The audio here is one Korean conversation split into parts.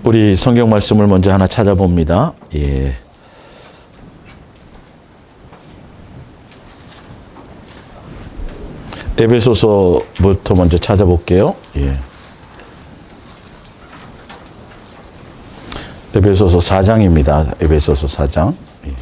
우리 성경 말씀을 먼저 하나 찾아봅니다. 예. 에베소서부터 먼저 찾아볼게요. 예. 에베소서 4장입니다. 에베소서 4장. 예.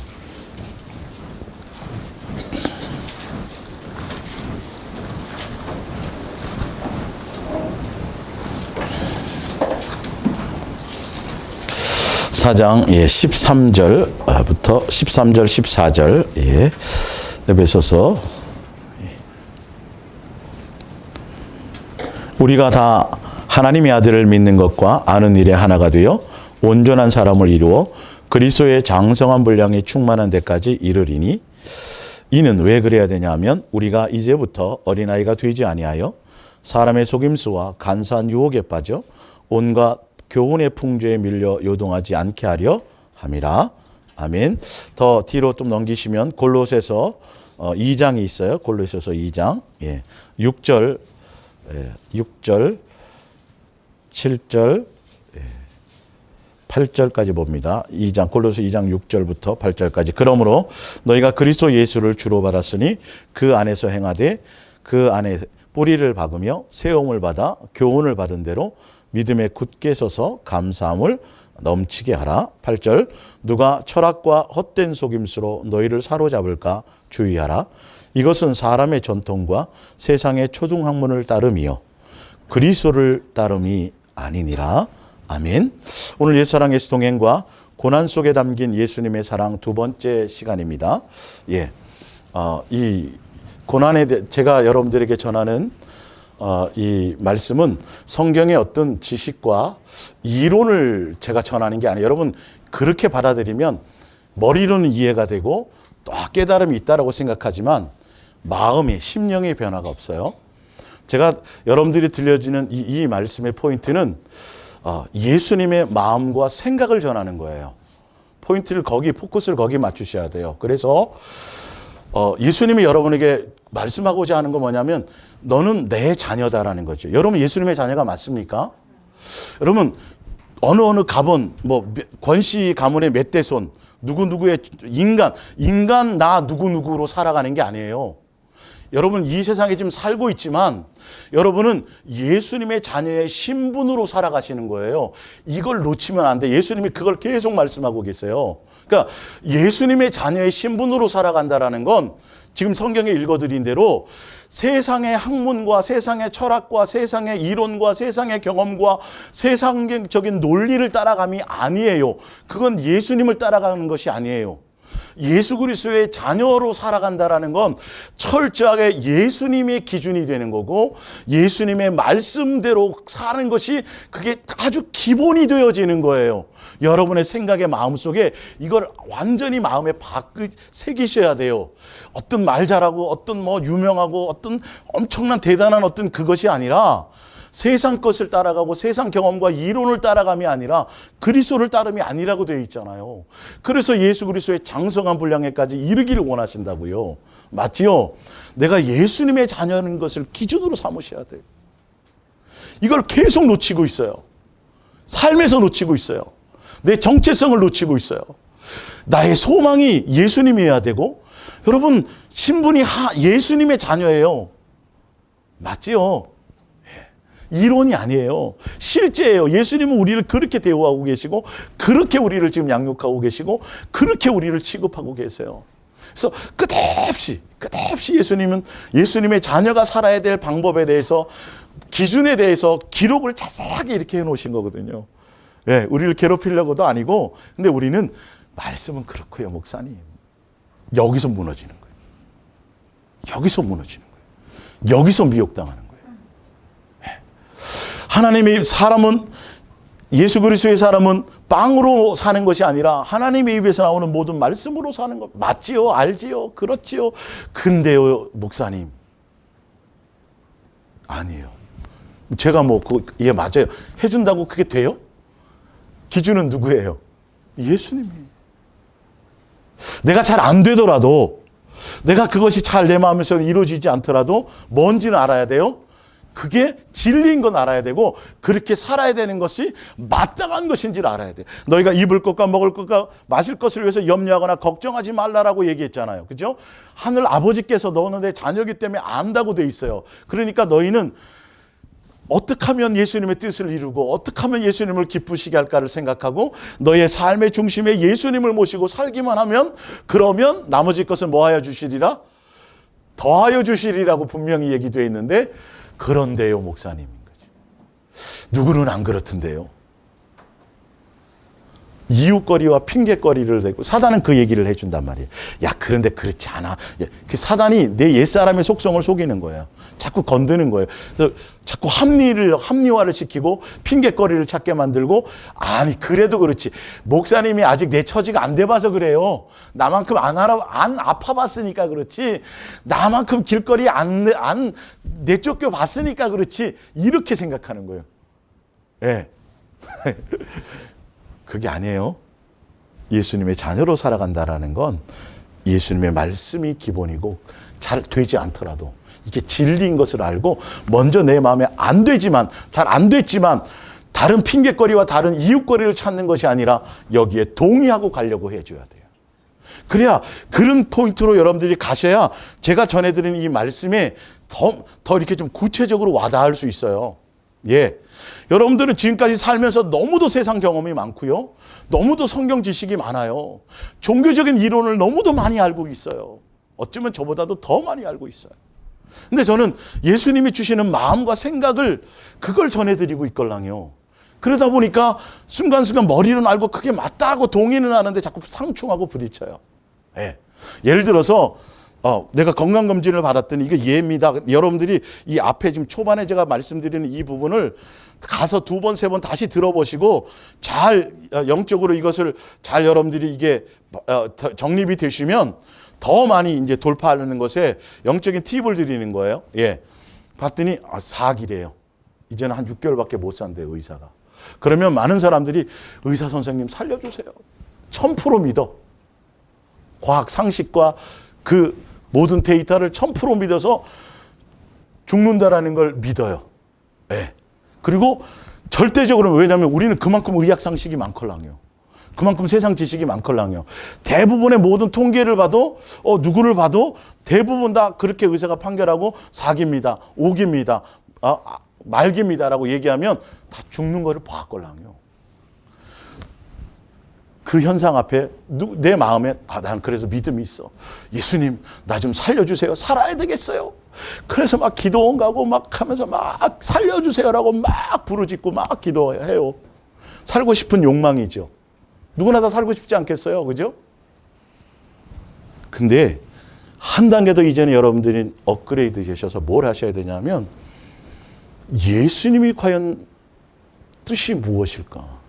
사장 13절부터 13절 14절 예. 에베소서 우리가 다 하나님의 아들을 믿는 것과 아는 일에 하나가 되어 온전한 사람을 이루어 그리스도의 장성한 분량이 충만한 데까지 이르리니 이는 왜 그래야 되냐 하면 우리가 이제부터 어린아이가 되지 아니하여 사람의 속임수와 간사한 유혹에 빠져 온갖 교훈의 풍조에 밀려 요동하지 않게 하려 함이라. 아멘. 더 뒤로 좀 넘기시면 골로새서 2장이 있어요. 골로새서 2장 6절 7절 8절까지 봅니다. 골로새 2장 6절부터 8절까지. 그러므로 너희가 그리스도 예수를 주로 받았으니 그 안에서 행하되 그 안에 뿌리를 박으며 세움을 받아 교훈을 받은 대로 믿음에 굳게 서서 감사함을 넘치게 하라. 8절 누가 철학과 헛된 속임수로 너희를 사로잡을까 주의하라. 이것은 사람의 전통과 세상의 초등학문을 따름이요 그리스도를 따름이 아니니라. 아멘. 오늘 옛사랑 예수 동행과 고난 속에 담긴 예수님의 사랑 두 번째 시간입니다. 예, 이 고난에 대해 제가 여러분들에게 전하는 이 말씀은 성경의 어떤 지식과 이론을 제가 전하는 게 아니에요. 여러분 그렇게 받아들이면 머리로는 이해가 되고 또 깨달음이 있다라고 생각하지만 마음의 심령의 변화가 없어요. 제가 여러분들이 들려주는 이 말씀의 포인트는 예수님의 마음과 생각을 전하는 거예요. 포인트를 포커스를 거기 맞추셔야 돼요. 그래서 예수님이 여러분에게 말씀하고자 하는 건 뭐냐면 너는 내 자녀다라는 거죠. 여러분 예수님의 자녀가 맞습니까? 여러분 어느 가문 권씨 가문의 멧돼손 누구누구의 인간 나 누구누구로 살아가는 게 아니에요. 여러분 이 세상에 지금 살고 있지만 여러분은 예수님의 자녀의 신분으로 살아가시는 거예요. 이걸 놓치면 안 돼. 예수님이 그걸 계속 말씀하고 계세요. 그러니까 예수님의 자녀의 신분으로 살아간다라는 건 지금 성경에 읽어드린 대로 세상의 학문과 세상의 철학과 세상의 이론과 세상의 경험과 세상적인 논리를 따라감이 아니에요. 그건 예수님을 따라가는 것이 아니에요. 예수 그리스도의 자녀로 살아간다라는 건 철저하게 예수님의 기준이 되는 거고 예수님의 말씀대로 사는 것이 그게 아주 기본이 되어지는 거예요. 여러분의 생각의 마음속에 이걸 완전히 마음에 새기셔야 돼요. 어떤 말 잘하고 어떤 유명하고 어떤 엄청난 대단한 어떤 그것이 아니라 세상 것을 따라가고 세상 경험과 이론을 따라감이 아니라 그리스도를 따름이 아니라고 되어 있잖아요. 그래서 예수 그리스도의 장성한 분량에까지 이르기를 원하신다고요. 맞지요? 내가 예수님의 자녀인 것을 기준으로 삼으셔야 돼요. 이걸 계속 놓치고 있어요. 삶에서 놓치고 있어요. 내 정체성을 놓치고 있어요. 나의 소망이 예수님이어야 되고 여러분 신분이 예수님의 자녀예요. 맞지요? 이론이 아니에요. 실제예요. 예수님은 우리를 그렇게 대우하고 계시고 그렇게 우리를 지금 양육하고 계시고 그렇게 우리를 취급하고 계세요. 그래서 끝없이 예수님은 예수님의 자녀가 살아야 될 방법에 대해서 기준에 대해서 기록을 자세하게 이렇게 해놓으신 거거든요. 예, 우리를 괴롭히려고도 아니고 근데 우리는 말씀은 그렇고요. 목사님. 여기서 무너지는 거예요. 여기서 무너지는 거예요. 여기서 미혹당하는 거예요. 하나님의 사람은 예수 그리스도의 사람은 빵으로 사는 것이 아니라 하나님의 입에서 나오는 모든 말씀으로 사는 것 맞지요? 알지요? 그렇지요? 근데요 목사님 아니에요. 제가 예 맞아요 해준다고 그게 돼요? 기준은 누구예요? 예수님이. 내가 잘 안 되더라도 내가 그것이 잘 내 마음에서 이루어지지 않더라도 뭔지는 알아야 돼요? 그게 진리인 건 알아야 되고 그렇게 살아야 되는 것이 마땅한 것인지를 알아야 돼. 너희가 입을 것과 먹을 것과 마실 것을 위해서 염려하거나 걱정하지 말라라고 얘기했잖아요. 그죠? 하늘 아버지께서 너는 내 자녀이기 때문에 안다고 돼 있어요. 그러니까 너희는 어떻게 하면 예수님의 뜻을 이루고 어떻게 하면 예수님을 기쁘시게 할까를 생각하고 너의 삶의 중심에 예수님을 모시고 살기만 하면 그러면 나머지 것은 뭐하여 주시리라? 더하여 주시리라고 분명히 얘기되어 있는데 그런데요 목사님인 거죠. 누구는 안 그렇던데요. 이웃거리와 핑계거리를 대고 사단은 그 얘기를 해준단 말이에요. 야 그런데 그렇지 않아. 그 사단이 내 옛사람의 속성을 속이는 거예요. 자꾸 건드는 거예요. 그래서 자꾸 합리화를 시키고 핑계거리를 찾게 만들고 아니 그래도 그렇지. 목사님이 아직 내 처지가 안 돼봐서 그래요. 나만큼 안 아파봤으니까 그렇지. 나만큼 길거리에 안 내쫓겨 봤으니까 그렇지. 이렇게 생각하는 거예요. 예. 네. 그게 아니에요. 예수님의 자녀로 살아간다라는 건 예수님의 말씀이 기본이고 잘 되지 않더라도 이게 진리인 것을 알고 먼저 내 마음에 안 되지만 잘 안 됐지만 다른 핑계거리와 다른 이웃거리를 찾는 것이 아니라 여기에 동의하고 가려고 해줘야 돼요. 그래야 그런 포인트로 여러분들이 가셔야 제가 전해드리는 이 말씀에 더 이렇게 좀 구체적으로 와닿을 수 있어요. 예. 여러분들은 지금까지 살면서 너무도 세상 경험이 많고요. 너무도 성경 지식이 많아요. 종교적인 이론을 너무도 많이 알고 있어요. 어쩌면 저보다도 더 많이 알고 있어요. 근데 저는 예수님이 주시는 마음과 생각을 그걸 전해드리고 있걸랑요. 그러다 보니까 순간순간 머리는 알고 그게 맞다 하고 동의는 하는데 자꾸 상충하고 부딪혀요. 예. 예를 들어서 내가 건강검진을 받았더니 이거 예입니다. 여러분들이 이 앞에 지금 초반에 제가 말씀드리는 이 부분을 가서 2번, 3번 다시 들어보시고 잘 영적으로 이것을 잘 여러분들이 이게 정립이 되시면 더 많이 이제 돌파하는 것에 영적인 팁을 드리는 거예요. 예. 봤더니 4기래요. 이제는 한 6개월밖에 못 산대요, 의사가. 그러면 많은 사람들이 의사 선생님 살려주세요. 1000% 믿어. 과학 상식과 그 모든 데이터를 1000% 믿어서 죽는다라는 걸 믿어요. 네. 그리고 절대적으로 왜냐하면 우리는 그만큼 의학 상식이 많걸랑요. 그만큼 세상 지식이 많걸랑요. 대부분의 모든 통계를 봐도 누구를 봐도 대부분 다 그렇게 의사가 판결하고 4기입니다. 5기입니다. 말기입니다라고 얘기하면 다 죽는 거를 봐걸랑요. 그 현상 앞에 내 마음에 난 그래서 믿음이 있어. 예수님 나 좀 살려주세요. 살아야 되겠어요. 그래서 막 기도원 가고 막 하면서 막 살려주세요라고 막 부르짖고 막 기도해요. 살고 싶은 욕망이죠. 누구나 다 살고 싶지 않겠어요. 그죠? 근데 한 단계 더 이전에 여러분들이 업그레이드 되셔서 뭘 하셔야 되냐면 예수님이 과연 뜻이 무엇일까?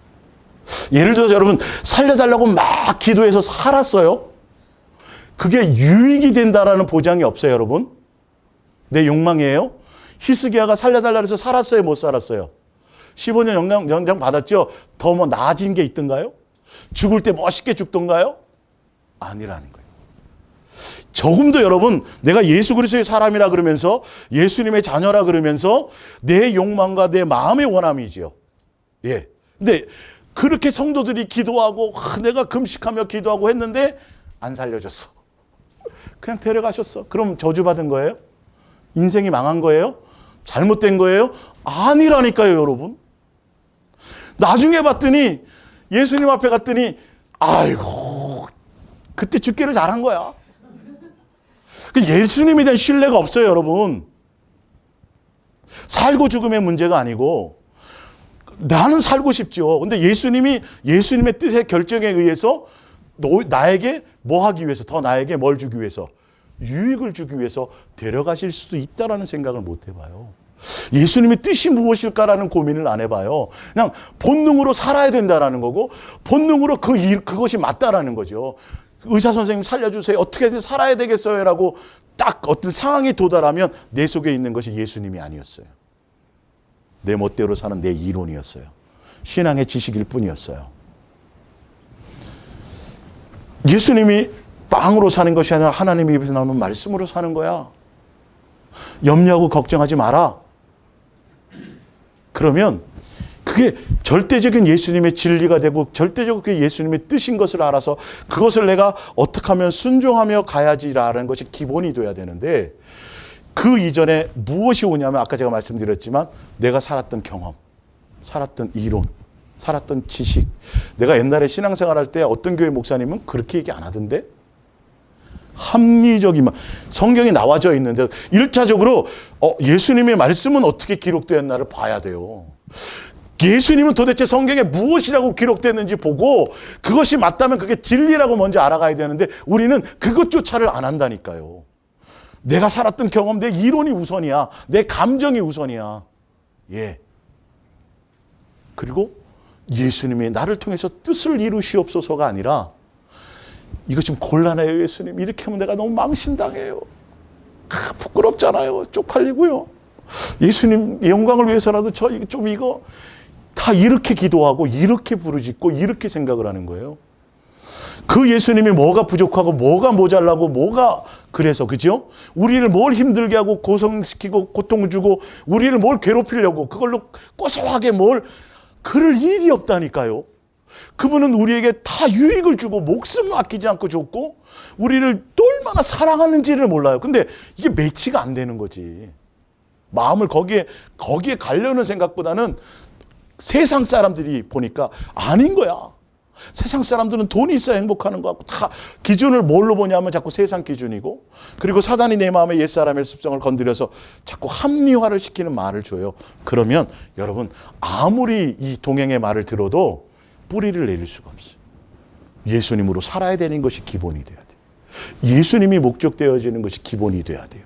예를 들어서 여러분 살려달라고 막 기도해서 살았어요. 그게 유익이 된다라는 보장이 없어요, 여러분. 내 욕망이에요. 히스기야가 살려달라 해서 살았어요, 못 살았어요? 15년 영장 받았죠? 더 뭐 나아진 게 있던가요? 죽을 때 멋있게 죽던가요? 아니라는 거예요. 조금도 여러분 내가 예수 그리스도의 사람이라 그러면서 예수님의 자녀라 그러면서 내 욕망과 내 마음의 원함이지요. 예. 근데 그렇게 성도들이 기도하고 내가 금식하며 기도하고 했는데 안 살려줬어. 그냥 데려가셨어. 그럼 저주받은 거예요? 인생이 망한 거예요? 잘못된 거예요? 아니라니까요, 여러분. 나중에 봤더니 예수님 앞에 갔더니 아이고 그때 죽기를 잘한 거야. 예수님에 대한 신뢰가 없어요, 여러분. 살고 죽음의 문제가 아니고 나는 살고 싶죠. 근데 예수님의 뜻의 결정에 의해서 나에게 뭐 하기 위해서, 더 나에게 뭘 주기 위해서, 유익을 주기 위해서 데려가실 수도 있다라는 생각을 못 해봐요. 예수님의 뜻이 무엇일까라는 고민을 안 해봐요. 그냥 본능으로 살아야 된다라는 거고 본능으로 그것이 맞다라는 거죠. 의사 선생님 살려주세요. 어떻게든 살아야 되겠어요. 라고 딱 어떤 상황에 도달하면 내 속에 있는 것이 예수님이 아니었어요. 내 멋대로 사는 내 이론이었어요. 신앙의 지식일 뿐이었어요. 예수님이 빵으로 사는 것이 아니라 하나님의 입에서 나오는 말씀으로 사는 거야. 염려하고 걱정하지 마라. 그러면 그게 절대적인 예수님의 진리가 되고 절대적인 예수님의 뜻인 것을 알아서 그것을 내가 어떻게 하면 순종하며 가야지라는 것이 기본이 돼야 되는데, 그 이전에 무엇이 오냐면 아까 제가 말씀드렸지만 내가 살았던 경험, 살았던 이론, 살았던 지식. 내가 옛날에 신앙생활할 때 어떤 교회 목사님은 그렇게 얘기 안 하던데, 합리적인 성경이 나와져 있는데 1차적으로 예수님의 말씀은 어떻게 기록되었나를 봐야 돼요. 예수님은 도대체 성경에 무엇이라고 기록됐는지 보고 그것이 맞다면 그게 진리라고 먼저 알아가야 되는데, 우리는 그것조차를 안 한다니까요. 내가 살았던 경험, 내 이론이 우선이야. 내 감정이 우선이야. 예. 그리고 예수님이 나를 통해서 뜻을 이루시옵소서가 아니라, 이거 좀 곤란해요 예수님, 이렇게 하면 내가 너무 망신당해요. 부끄럽잖아요. 쪽팔리고요. 예수님 영광을 위해서라도 저 좀 이거 다 이렇게 기도하고 이렇게 부르짖고 이렇게 생각을 하는 거예요. 그 예수님이 뭐가 부족하고 뭐가 모자라고 뭐가 그래서, 그죠? 우리를 뭘 힘들게 하고 고성시키고 고통을 주고 우리를 뭘 괴롭히려고 그걸로 고소하게 뭘 그럴 일이 없다니까요. 그분은 우리에게 다 유익을 주고 목숨을 아끼지 않고 줬고 우리를 또 얼마나 사랑하는지를 몰라요. 근데 이게 매치가 안 되는 거지. 마음을 거기에 가려는 생각보다는 세상 사람들이 보니까 아닌 거야. 세상 사람들은 돈이 있어야 행복하는 것 같고, 다 기준을 뭘로 보냐면 자꾸 세상 기준이고, 그리고 사단이 내 마음에 옛사람의 습성을 건드려서 자꾸 합리화를 시키는 말을 줘요. 그러면 여러분, 아무리 이 동행의 말을 들어도 뿌리를 내릴 수가 없어요. 예수님으로 살아야 되는 것이 기본이 돼야 돼요. 예수님이 목적되어지는 것이 기본이 돼야 돼요.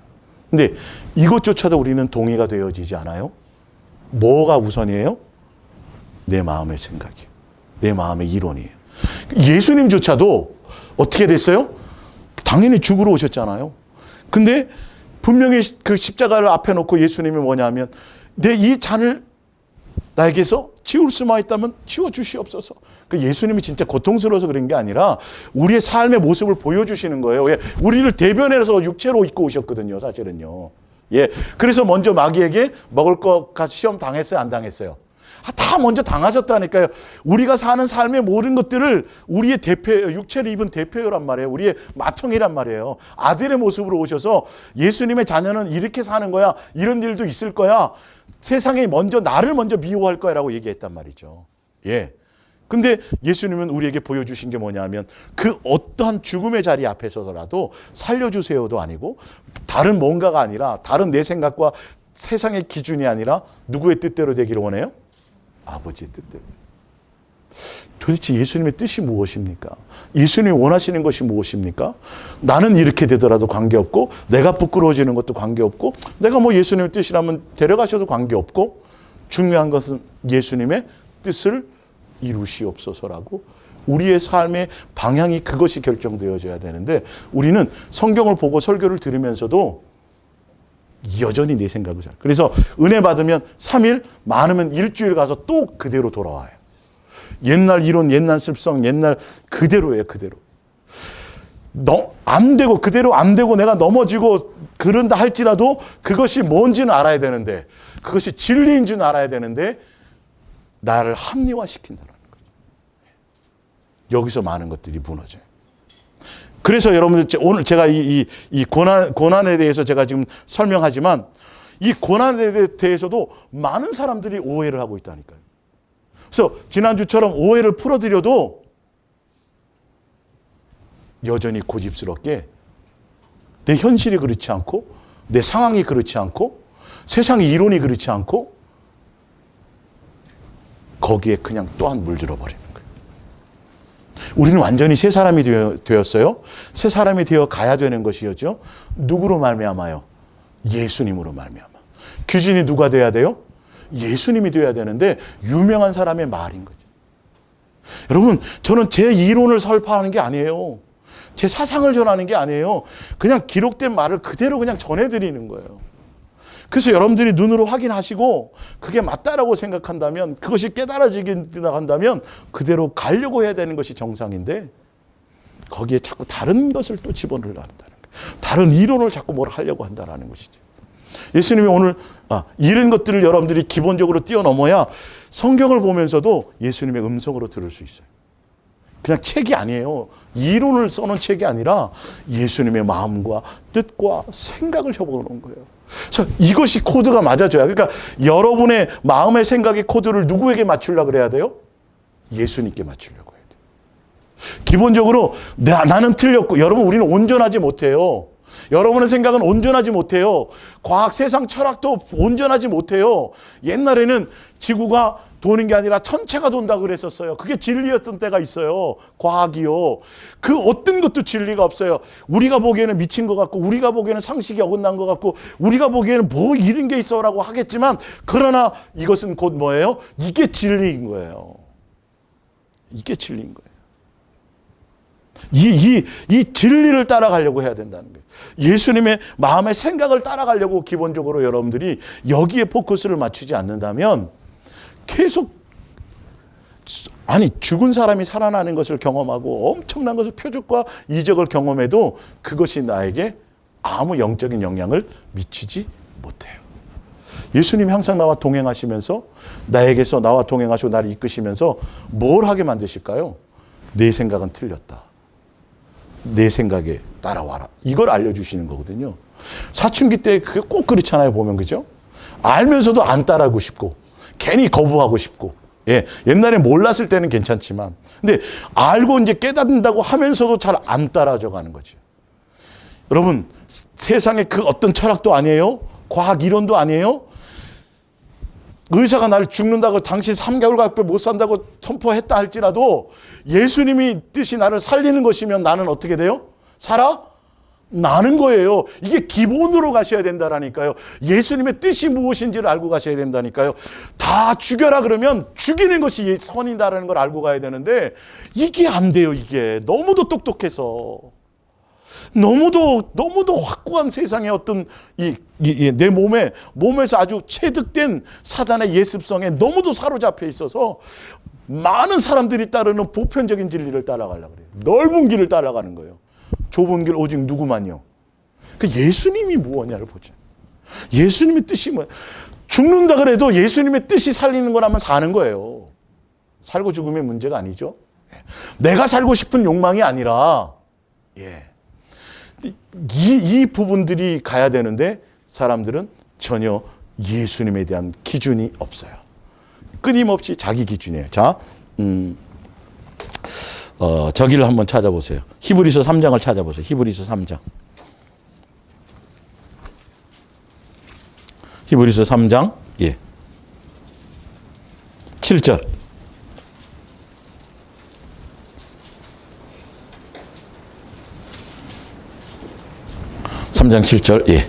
근데 이것조차도 우리는 동의가 되어지지 않아요. 뭐가 우선이에요? 내 마음의 생각이에요. 내 마음의 이론이에요. 예수님조차도 어떻게 됐어요? 당연히 죽으러 오셨잖아요. 근데 분명히 그 십자가를 앞에 놓고 예수님이 뭐냐면, 내 이 잔을 나에게서 치울 수만 있다면 치워주시옵소서. 그 예수님이 진짜 고통스러워서 그런 게 아니라 우리의 삶의 모습을 보여주시는 거예요. 왜? 우리를 대변해서 육체로 입고 오셨거든요, 사실은요. 예. 그래서 먼저 마귀에게 먹을 것 시험 당했어요, 안 당했어요? 다 먼저 당하셨다니까요. 우리가 사는 삶의 모든 것들을 우리의 대표, 육체를 입은 대표란 말이에요. 우리의 맏형이란 말이에요. 아들의 모습으로 오셔서 예수님의 자녀는 이렇게 사는 거야. 이런 일도 있을 거야. 세상에 나를 먼저 미워할 거야라고 얘기했단 말이죠. 예. 근데 예수님은 우리에게 보여주신 게 뭐냐면, 그 어떠한 죽음의 자리 앞에서라도 살려주세요도 아니고, 다른 뭔가가 아니라, 다른 내 생각과 세상의 기준이 아니라 누구의 뜻대로 되기를 원해요? 아버지의 뜻대로. 도대체 예수님의 뜻이 무엇입니까? 예수님이 원하시는 것이 무엇입니까? 나는 이렇게 되더라도 관계없고, 내가 부끄러워지는 것도 관계없고, 내가 뭐 예수님의 뜻이라면 데려가셔도 관계없고, 중요한 것은 예수님의 뜻을 이루시옵소서라고, 우리의 삶의 방향이 그것이 결정되어져야 되는데, 우리는 성경을 보고 설교를 들으면서도 여전히 내 생각을 잘. 그래서 은혜 받으면 3일, 많으면 일주일 가서 또 그대로 돌아와요. 옛날 이론, 옛날 습성, 옛날 그대로예요, 그대로. 안 되고, 그대로 안 되고 내가 넘어지고 그런다 할지라도 그것이 뭔지는 알아야 되는데, 그것이 진리인 줄 알아야 되는데, 나를 합리화시킨다는 거죠. 여기서 많은 것들이 무너져요. 그래서 여러분들, 오늘 제가 이 고난에 대해서 제가 지금 설명하지만, 이 고난에 대해서도 많은 사람들이 오해를 하고 있다니까요. 그래서 지난주처럼 오해를 풀어드려도 여전히 고집스럽게 내 현실이 그렇지 않고, 내 상황이 그렇지 않고, 세상의 이론이 그렇지 않고, 거기에 그냥 또한 물들어 버리는 거예요. 우리는 완전히 새 사람이 되었어요. 새 사람이 되어 가야 되는 것이었죠. 누구로 말미암아요? 예수님으로 말미암아. 규진이 누가 돼야 돼요? 예수님이 돼야 되는데, 유명한 사람의 말인 거죠. 여러분, 저는 제 이론을 설파하는 게 아니에요. 제 사상을 전하는 게 아니에요. 그냥 기록된 말을 그대로 그냥 전해드리는 거예요. 그래서 여러분들이 눈으로 확인하시고 그게 맞다라고 생각한다면, 그것이 깨달아지기 한다면 그대로 가려고 해야 되는 것이 정상인데, 거기에 자꾸 다른 것을 또 집어넣으려 한다는 거예요. 다른 이론을 자꾸 뭘 하려고 한다는 것이죠. 예수님이 오늘 이런 것들을 여러분들이 기본적으로 뛰어넘어야 성경을 보면서도 예수님의 음성으로 들을 수 있어요. 그냥 책이 아니에요. 이론을 써놓은 책이 아니라 예수님의 마음과 뜻과 생각을 적어놓은 거예요. 그래서 이것이 코드가 맞아져야. 그러니까 여러분의 마음의 생각의 코드를 누구에게 맞추려고 그래야 돼요? 예수님께 맞추려고 해야 돼요. 기본적으로 나는 틀렸고, 여러분 우리는 온전하지 못해요. 여러분의 생각은 온전하지 못해요. 과학, 세상, 철학도 온전하지 못해요. 옛날에는 지구가 도는 게 아니라 천체가 돈다고 그랬었어요. 그게 진리였던 때가 있어요. 과학이요. 그 어떤 것도 진리가 없어요. 우리가 보기에는 미친 것 같고, 우리가 보기에는 상식이 어긋난 것 같고, 우리가 보기에는 뭐 이런 게 있어라고 하겠지만, 그러나 이것은 곧 뭐예요? 이게 진리인 거예요. 이게 진리인 거예요. 이 진리를 따라가려고 해야 된다는 거예요. 예수님의 마음의 생각을 따라가려고 기본적으로 여러분들이 여기에 포커스를 맞추지 않는다면 계속 죽은 사람이 살아나는 것을 경험하고 엄청난 것을 표적과 이적을 경험해도 그것이 나에게 아무 영적인 영향을 미치지 못해요. 예수님이 항상 나와 동행하시면서 나에게서 나와 동행하시고 나를 이끄시면서 뭘 하게 만드실까요? 내 생각은 틀렸다. 내 생각에 따라와라. 이걸 알려주시는 거거든요. 사춘기 때 그게 꼭 그렇잖아요. 보면 그죠? 알면서도 안 따라하고 싶고 괜히 거부하고 싶고. 예, 옛날에 몰랐을 때는 괜찮지만 근데 알고 이제 깨닫는다고 하면서도 잘 안 따라져 가는 거죠. 여러분 세상에 그 어떤 철학도 아니에요. 과학 이론도 아니에요. 의사가 나를 죽는다고 당신 3개월밖에 못 산다고 선포했다 할지라도 예수님이 뜻이 나를 살리는 것이면 나는 어떻게 돼요? 살아? 나는 거예요. 이게 기본으로 가셔야 된다라니까요. 예수님의 뜻이 무엇인지를 알고 가셔야 된다니까요. 다 죽여라 그러면 죽이는 것이 선이다라는 걸 알고 가야 되는데 이게 안 돼요. 이게 너무도 똑똑해서. 너무도 확고한 세상의 어떤 내 몸에서 아주 체득된 사단의 예습성에 너무도 사로잡혀 있어서 많은 사람들이 따르는 보편적인 진리를 따라가려고 그래요. 넓은 길을 따라가는 거예요. 좁은 길 오직 누구만요? 그 예수님이 무엇냐를 보죠. 예수님의 뜻이 뭐예요? 죽는다 그래도 예수님의 뜻이 살리는 거라면 사는 거예요. 살고 죽음의 문제가 아니죠. 내가 살고 싶은 욕망이 아니라 이 부분들이 가야 되는데 사람들은 전혀 예수님에 대한 기준이 없어요. 끊임없이 자기 기준이에요. 자, 저기를 한번 찾아보세요. 히브리서 3장을 찾아보세요. 히브리서 3장. 히브리서 3장 7절. 3장 7절.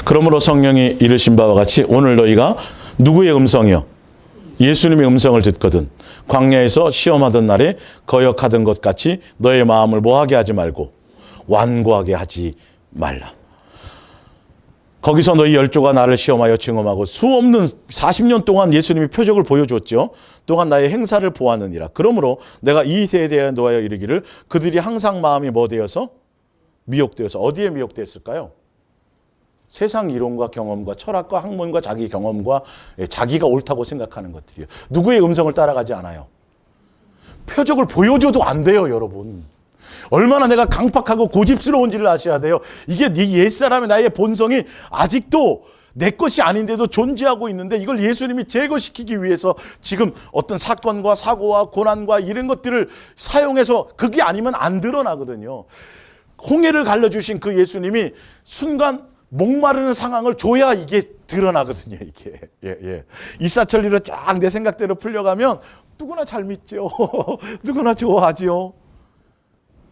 그러므로 성령이 이르신 바와 같이 오늘 너희가 누구의 음성이요? 예수님의 음성을 듣거든 광야에서 시험하던 날에 거역하던 것 같이 너의 마음을 뭐하게 하지 말고 완고하게 하지 말라. 거기서 너희 열조가 나를 시험하여 증언하고 수없는 40년 동안 예수님이 표적을 보여줬죠. 또한 나의 행사를 보았느니라. 그러므로 내가 이 세대에 놓아여 이르기를 그들이 항상 마음이 뭐 되어서? 미혹되어서. 어디에 미혹되었을까요? 세상 이론과 경험과 철학과 학문과 자기 경험과 자기가 옳다고 생각하는 것들이에요. 누구의 음성을 따라가지 않아요. 표적을 보여줘도 안 돼요, 여러분. 얼마나 내가 강팍하고 고집스러운지를 아셔야 돼요. 이게 네 옛사람의 나의 본성이 아직도 내 것이 아닌데도 존재하고 있는데 이걸 예수님이 제거시키기 위해서 지금 어떤 사건과 사고와 고난과 이런 것들을 사용해서 그게 아니면 안 드러나거든요. 홍해를 갈라주신 그 예수님이 순간 목마르는 상황을 줘야 이게 드러나거든요. 이게 일사천리로 쫙 내 생각대로 풀려가면 누구나 잘 믿죠. 누구나 좋아하죠.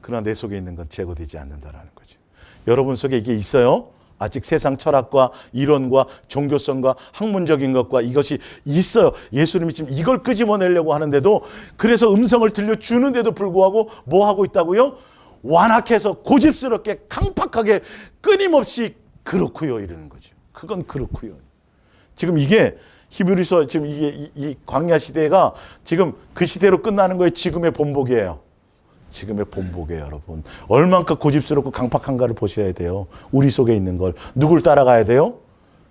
그러나 내 속에 있는 건 제거되지 않는다라는 거죠. 여러분 속에 이게 있어요. 아직 세상 철학과 이론과 종교성과 학문적인 것과 이것이 있어요. 예수님이 지금 이걸 끄집어내려고 하는데도 그래서 음성을 들려주는데도 불구하고 뭐 하고 있다고요? 완악해서 고집스럽게 강팍하게 끊임없이 그렇고요 이러는 거죠. 그건 그렇고요. 지금 이게 히브리서 지금 이게 이 광야 시대가 지금 그 시대로 끝나는 거예요. 지금의 본보기예요. 지금의 본보기예요, 여러분. 얼만큼 고집스럽고 강팍한가를 보셔야 돼요. 우리 속에 있는 걸. 누굴 따라가야 돼요?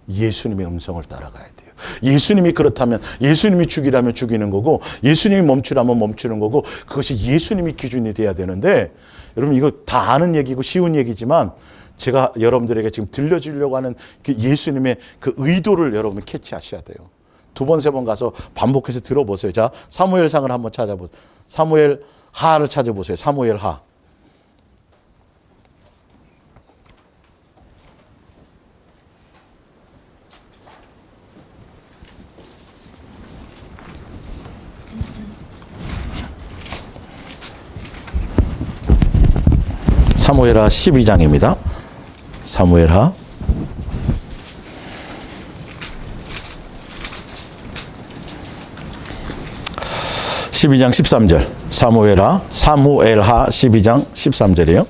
예수님의 음성을 따라가야 돼요. 예수님이 그렇다면 예수님이 죽이라면 죽이는 거고 예수님이 멈추라면 멈추는 거고 그것이 예수님이 기준이 돼야 되는데 여러분 이거 다 아는 얘기고 쉬운 얘기지만 제가 여러분들에게 지금 들려주려고 하는 그 예수님의 그 의도를 여러분 캐치하셔야 돼요. 두 번, 세 번 가서 반복해서 들어보세요. 자, 사무엘상을 한번 찾아보세요. 사무엘 하를 찾아보세요. 사무엘 하. 사무엘하 12장입니다. 사무엘하 12장 13절. 사무엘하 12장 13절이에요.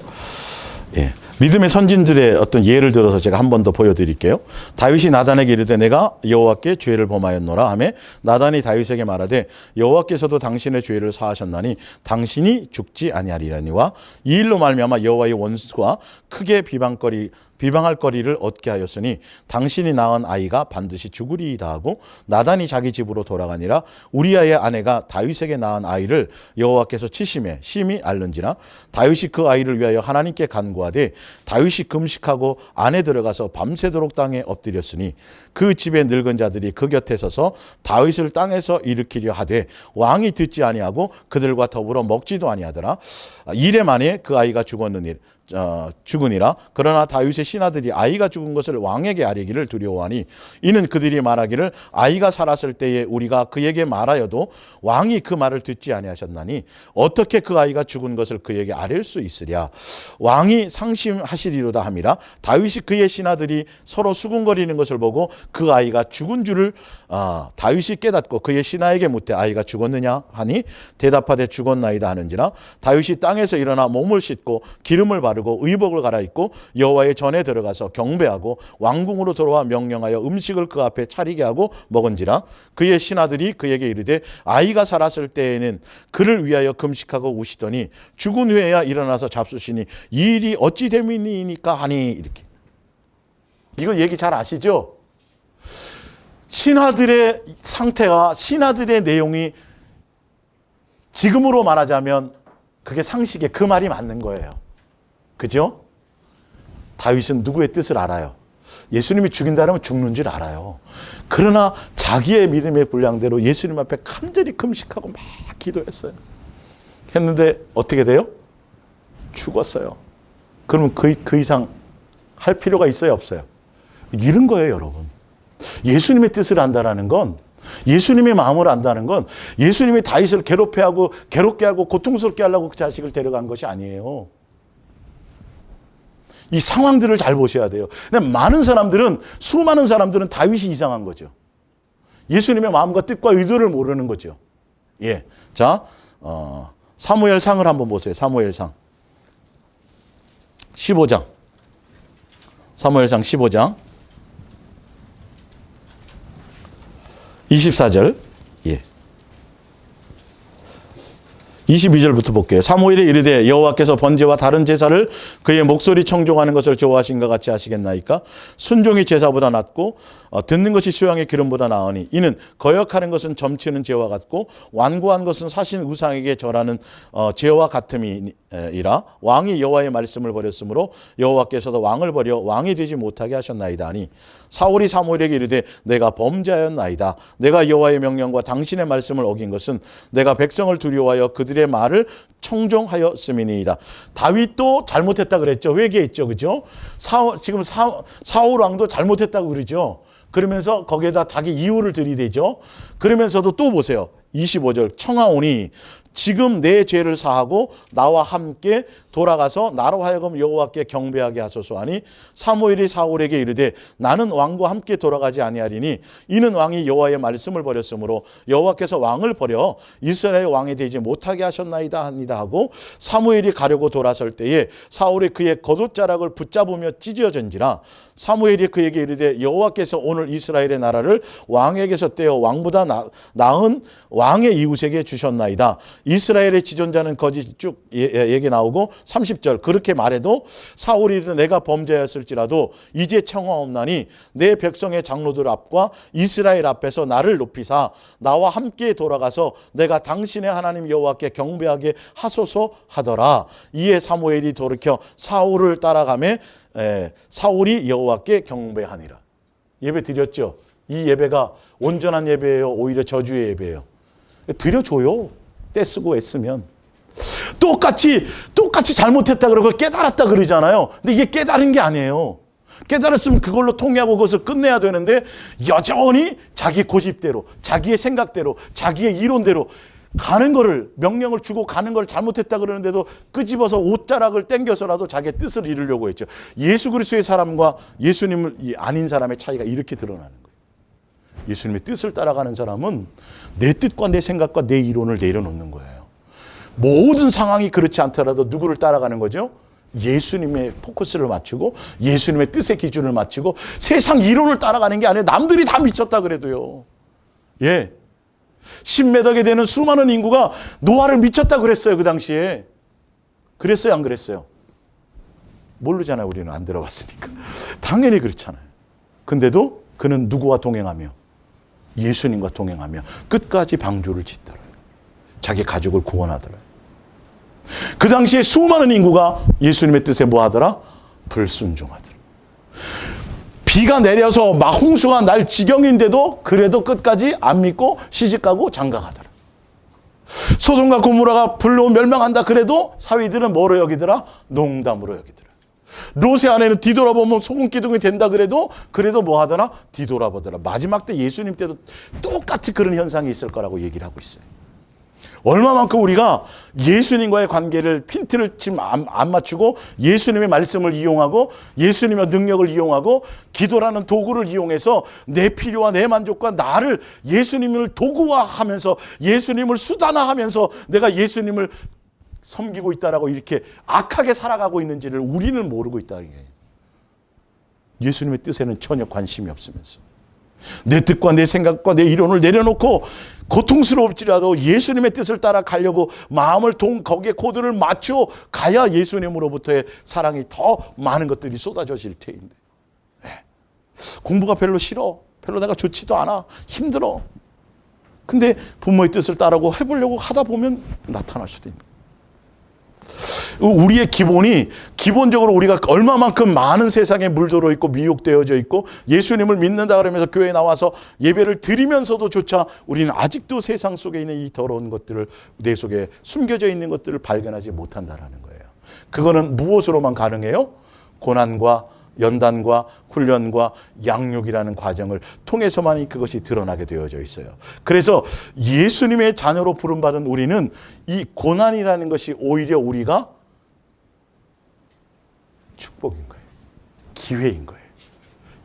예. 믿음의 선진들의 어떤 예를 들어서 제가 한 번 더 보여드릴게요. 다윗이 나단에게 이르되 내가 여호와께 죄를 범하였노라 하며 나단이 다윗에게 말하되 여호와께서도 당신의 죄를 사하셨나니 당신이 죽지 아니하리라니와 이 일로 말미암아 여호와의 원수가 크게 비방할 거리를 얻게 하였으니 당신이 낳은 아이가 반드시 죽으리이다 하고 나단이 자기 집으로 돌아가니라 우리아의 아내가 다윗에게 낳은 아이를 여호와께서 치심에 심히 앓는지라 다윗이 그 아이를 위하여 하나님께 간구하되 다윗이 금식하고 안에 들어가서 밤새도록 땅에 엎드렸으니 그 집의 늙은 자들이 그 곁에 서서 다윗을 땅에서 일으키려 하되 왕이 듣지 아니하고 그들과 더불어 먹지도 아니하더라. 이래 만에 그 아이가 죽으니라. 그러나 다윗의 신하들이 아이가 죽은 것을 왕에게 아뢰기를 두려워하니 이는 그들이 말하기를 아이가 살았을 때에 우리가 그에게 말하여도 왕이 그 말을 듣지 아니하셨나니 어떻게 그 아이가 죽은 것을 그에게 아뢰 수 있으랴. 왕이 상심하시리로다 함이라. 다윗이 그의 신하들이 서로 수군거리는 것을 보고 그 아이가 죽은 줄을 다윗이 깨닫고 그의 신하에게 묻되 아이가 죽었느냐 하니 대답하되 죽었나이다 하는지라. 다윗이 땅에서 일어나 몸을 씻고 기름을 바르고 의복을 갈아입고 여호와의 전에 들어가서 경배하고 왕궁으로 돌아와 명령하여 음식을 그 앞에 차리게 하고 먹은지라. 그의 신하들이 그에게 이르되 아이가 살았을 때에는 그를 위하여 금식하고 우시더니 죽은 후에야 일어나서 잡수시니 이 일이 어찌 됨이니까 하니. 이렇게 이거 얘기 잘 아시죠? 신하들의 상태와 신하들의 내용이 지금으로 말하자면 그게 상식에 그 말이 맞는 거예요. 그죠? 다윗은 누구의 뜻을 알아요. 예수님이 죽인다면 죽는 줄 알아요. 그러나 자기의 믿음의 분량대로 예수님 앞에 간절히 금식하고 막 기도했어요. 했는데 어떻게 돼요? 죽었어요. 그러면 그 이상 할 필요가 있어요, 없어요? 이런 거예요, 여러분. 예수님의 뜻을 안다라는 건, 예수님의 마음을 안다는 건 예수님이 다윗을 괴롭게 하고 고통스럽게 하려고 그 자식을 데려간 것이 아니에요. 이 상황들을 잘 보셔야 돼요. 근데 수많은 사람들은 다윗이 이상한 거죠. 예수님의 마음과 뜻과 의도를 모르는 거죠. 예. 자, 사무엘상을 한번 보세요. 사무엘상 15장. 사무엘상 15장 24절. 예. 22절부터 볼게요. 사무엘이 이르되 여호와께서 번제와 다른 제사를 그의 목소리 청종하는 것을 좋아하신 것 같이 하시겠나이까? 순종이 제사보다 낫고 듣는 것이 수양의 기름보다 나으니 이는 거역하는 것은 점치는 죄와 같고 완고한 것은 사신 우상에게 절하는 죄와 같음이라. 왕이 여호와의 말씀을 버렸으므로 여호와께서도 왕을 버려 왕이 되지 못하게 하셨나이다 하니 사울이 사무엘에게 이르되 내가 범죄하였나이다. 내가 여호와의 명령과 당신의 말씀을 어긴 것은 내가 백성을 두려워하여 그들의 말을 청종하였음이니이다. 다윗도 잘못했다 그랬죠. 회개했죠. 그죠? 지금 사울 왕도 잘못했다고 그러죠. 그러면서 거기에다 자기 이유를 들이대죠. 그러면서도 또 보세요. 25절 청하오니 지금 내 죄를 사하고 나와 함께 돌아가서 나로 하여금 여호와께 경배하게 하소서 하니 사무엘이 사울에게 이르되 나는 왕과 함께 돌아가지 아니하리니 이는 왕이 여호와의 말씀을 버렸으므로 여호와께서 왕을 버려 이스라엘 왕이 되지 못하게 하셨나이다 합니다 하고 사무엘이 가려고 돌아설 때에 사울이 그의 겉옷자락을 붙잡으며 찢어진지라. 사무엘이 그에게 이르되 여호와께서 오늘 이스라엘의 나라를 왕에게서 떼어 왕보다 나은 왕의 이웃에게 주셨나이다. 이스라엘의 지존자는 거짓 쭉 얘기 나오고 30절 그렇게 말해도 사울이 내가 범죄하였을지라도 이제 청하옵나니 내 백성의 장로들 앞과 이스라엘 앞에서 나를 높이사 나와 함께 돌아가서 내가 당신의 하나님 여호와께 경배하게 하소서 하더라. 이에 사무엘이 돌이켜 사울을 따라가매 사울이 여호와께 경배하니라. 예배 드렸죠. 이 예배가 온전한 예배예요, 오히려 저주의 예배예요? 드려줘요. 떼쓰고 애쓰면. 똑같이 잘못했다 그러고 깨달았다 그러잖아요. 근데 이게 깨달은 게 아니에요. 깨달았으면 그걸로 통회하고 그것을 끝내야 되는데 여전히 자기 고집대로, 자기의 생각대로, 자기의 이론대로 가는 거를, 명령을 주고 가는 걸 잘못했다 그러는데도 끄집어서 옷자락을 당겨서라도 자기의 뜻을 이루려고 했죠. 예수 그리스도의 사람과 예수님을 아닌 사람의 차이가 이렇게 드러나는 거예요. 예수님의 뜻을 따라가는 사람은 내 뜻과 내 생각과 내 이론을 내려놓는 거예요. 모든 상황이 그렇지 않더라도 누구를 따라가는 거죠? 예수님의 포커스를 맞추고 예수님의 뜻의 기준을 맞추고 세상 이론을 따라가는 게 아니에요. 남들이 다 미쳤다 그래도요. 예. 10매덕에 되는 수많은 인구가 노아를 미쳤다 그랬어요. 그 당시에. 그랬어요, 안 그랬어요? 모르잖아요. 우리는 안 들어봤으니까. 당연히 그렇잖아요. 근데도 그는 누구와 동행하며? 예수님과 동행하며 끝까지 방주를 짓더라고요. 자기 가족을 구원하더라고요. 그 당시에 수많은 인구가 예수님의 뜻에 뭐 하더라? 불순종하더라. 비가 내려서 막 홍수가 날 지경인데도 그래도 끝까지 안 믿고 시집가고 장가가더라. 소돔과 고모라가 불로 멸망한다 그래도 사위들은 뭐로 여기더라? 농담으로 여기더라. 롯의 아내는 뒤돌아보면 소금 기둥이 된다 그래도 뭐 하더라? 뒤돌아보더라. 마지막 때 예수님 때도 똑같이 그런 현상이 있을 거라고 얘기를 하고 있어요. 얼마만큼 우리가 예수님과의 관계를 핀트를 지금 안 맞추고 예수님의 말씀을 이용하고 예수님의 능력을 이용하고 기도라는 도구를 이용해서 내 필요와 내 만족과 나를 예수님을 도구화하면서 예수님을 수단화하면서 내가 예수님을 섬기고 있다라고 이렇게 악하게 살아가고 있는지를 우리는 모르고 있다는 거예요. 예수님의 뜻에는 전혀 관심이 없으면서 내 뜻과 내 생각과 내 이론을 내려놓고 고통스러울지라도 예수님의 뜻을 따라 가려고 마음을 거기에 코드를 맞춰 가야 예수님으로부터의 사랑이 더 많은 것들이 쏟아져질 테인데 공부가 별로 싫어, 별로 내가 좋지도 않아, 힘들어. 근데 부모의 뜻을 따르고 해보려고 하다 보면 나타날 수도 있는 거예요. 우리의 기본적으로 우리가 얼마만큼 많은 세상에 물들어 있고 미혹되어져 있고 예수님을 믿는다 그러면서 교회에 나와서 예배를 드리면서도 조차 우리는 아직도 세상 속에 있는 이 더러운 것들을 내 속에 숨겨져 있는 것들을 발견하지 못한다라는 거예요. 그거는 무엇으로만 가능해요? 고난과 연단과 훈련과 양육이라는 과정을 통해서만이 그것이 드러나게 되어져 있어요. 그래서 예수님의 자녀로 부름받은 우리는 이 고난이라는 것이 오히려 우리가 축복인 거예요. 기회인 거예요.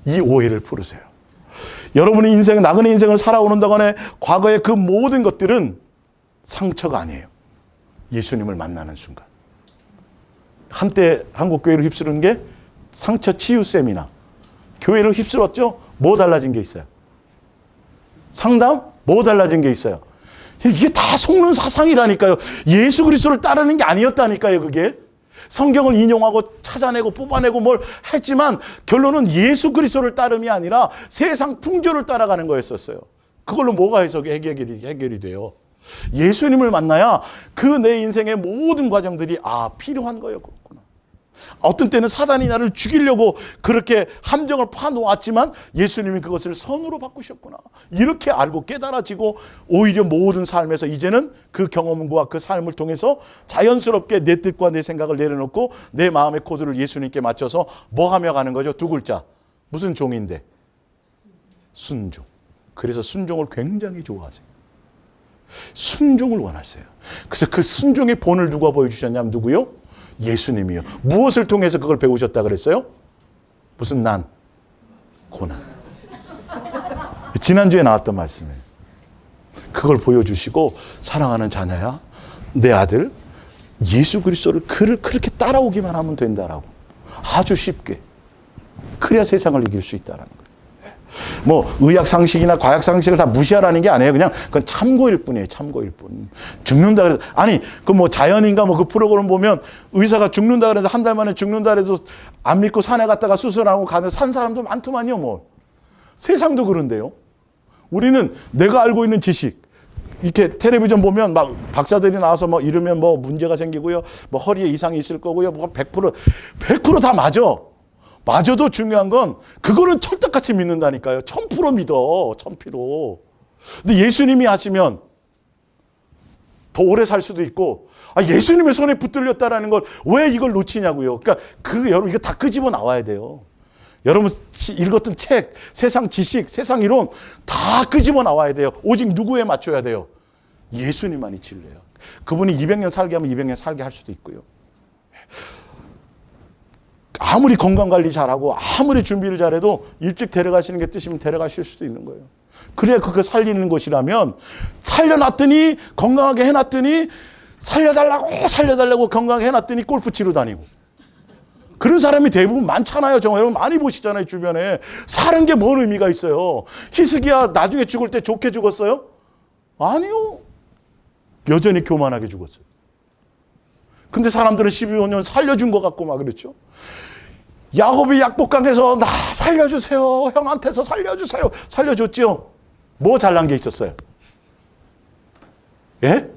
이 오해를 풀으세요. 여러분의 인생, 나그네 인생을 살아오는 동안에 과거의 그 모든 것들은 상처가 아니에요. 예수님을 만나는 순간. 한때 한국교회를 휩쓰는 게 상처 치유 세미나. 교회를 휩쓸었죠? 뭐 달라진 게 있어요? 상담? 뭐 달라진 게 있어요? 이게 다 속는 사상이라니까요. 예수 그리스도를 따르는 게 아니었다니까요, 그게. 성경을 인용하고 찾아내고 뽑아내고 뭘 했지만 결론은 예수 그리스도를 따름이 아니라 세상 풍조를 따라가는 거였었어요. 그걸로 뭐가 해결이 돼요? 예수님을 만나야 그 내 인생의 모든 과정들이 필요한 거였구나. 어떤 때는 사단이 나를 죽이려고 그렇게 함정을 파놓았지만 예수님이 그것을 선으로 바꾸셨구나. 이렇게 알고 깨달아지고 오히려 모든 삶에서 이제는 그 경험과 그 삶을 통해서 자연스럽게 내 뜻과 내 생각을 내려놓고 내 마음의 코드를 예수님께 맞춰서 뭐 하며 가는 거죠? 두 글자. 무슨 종인데? 순종. 그래서 순종을 굉장히 좋아하세요. 순종을 원하세요. 그래서 그 순종의 본을 누가 보여주셨냐면 누구요? 예수님이요. 무엇을 통해서 그걸 배우셨다 그랬어요? 무슨 난? 고난. 지난주에 나왔던 말씀이에요. 그걸 보여주시고 사랑하는 자녀야, 내 아들 예수 그리스도를 그렇게 따라오기만 하면 된다라고. 아주 쉽게. 그래야 세상을 이길 수 있다라는 거예요. 뭐 의학 상식이나 과학 상식을 다 무시하라는 게 아니에요. 그냥 그건 참고일 뿐이에요. 참고일 뿐. 죽는다 그래서 아니 그 뭐 자연인가 뭐 그 프로그램 보면 의사가 죽는다 그래서 한 달 만에 죽는다 그래서 안 믿고 산에 갔다가 수술하고 가는 산 사람도 많더만요. 뭐 세상도 그런데요. 우리는 내가 알고 있는 지식 이렇게 텔레비전 보면 막 박사들이 나와서 뭐 이러면 뭐 문제가 생기고요. 뭐 허리에 이상이 있을 거고요. 뭐 100%다 맞아. 맞아도 중요한 건 그거는 철떡같이 믿는다니까요. 1000% 믿어. 1000%. 근데 예수님이 하시면 더 오래 살 수도 있고 예수님의 손에 붙들렸다라는 걸 왜 이걸 놓치냐고요. 그러니까 여러분 이거 다 끄집어 나와야 돼요. 여러분 읽었던 책, 세상 지식, 세상 이론 다 끄집어 나와야 돼요. 오직 누구에 맞춰야 돼요? 예수님만이 진리예요. 그분이 200년 살게 하면 200년 살게 할 수도 있고요. 아무리 건강관리 잘하고 아무리 준비를 잘해도 일찍 데려가시는 게 뜻이면 데려가실 수도 있는 거예요. 그래야 그거 살리는 것이라면 살려놨더니 건강하게 해놨더니 살려달라고 건강하게 해놨더니 골프 치러 다니고 그런 사람이 대부분 많잖아요. 정말 여러분 많이 보시잖아요. 주변에. 사는 게 뭔 의미가 있어요. 희석이야 나중에 죽을 때 좋게 죽었어요? 아니요. 여전히 교만하게 죽었어요. 근데 사람들은 12년 살려준 것 같고 막 그랬죠. 야곱이 약복강에서 나 살려주세요. 형한테서 살려주세요. 살려줬죠. 뭐 잘난 게 있었어요? 예?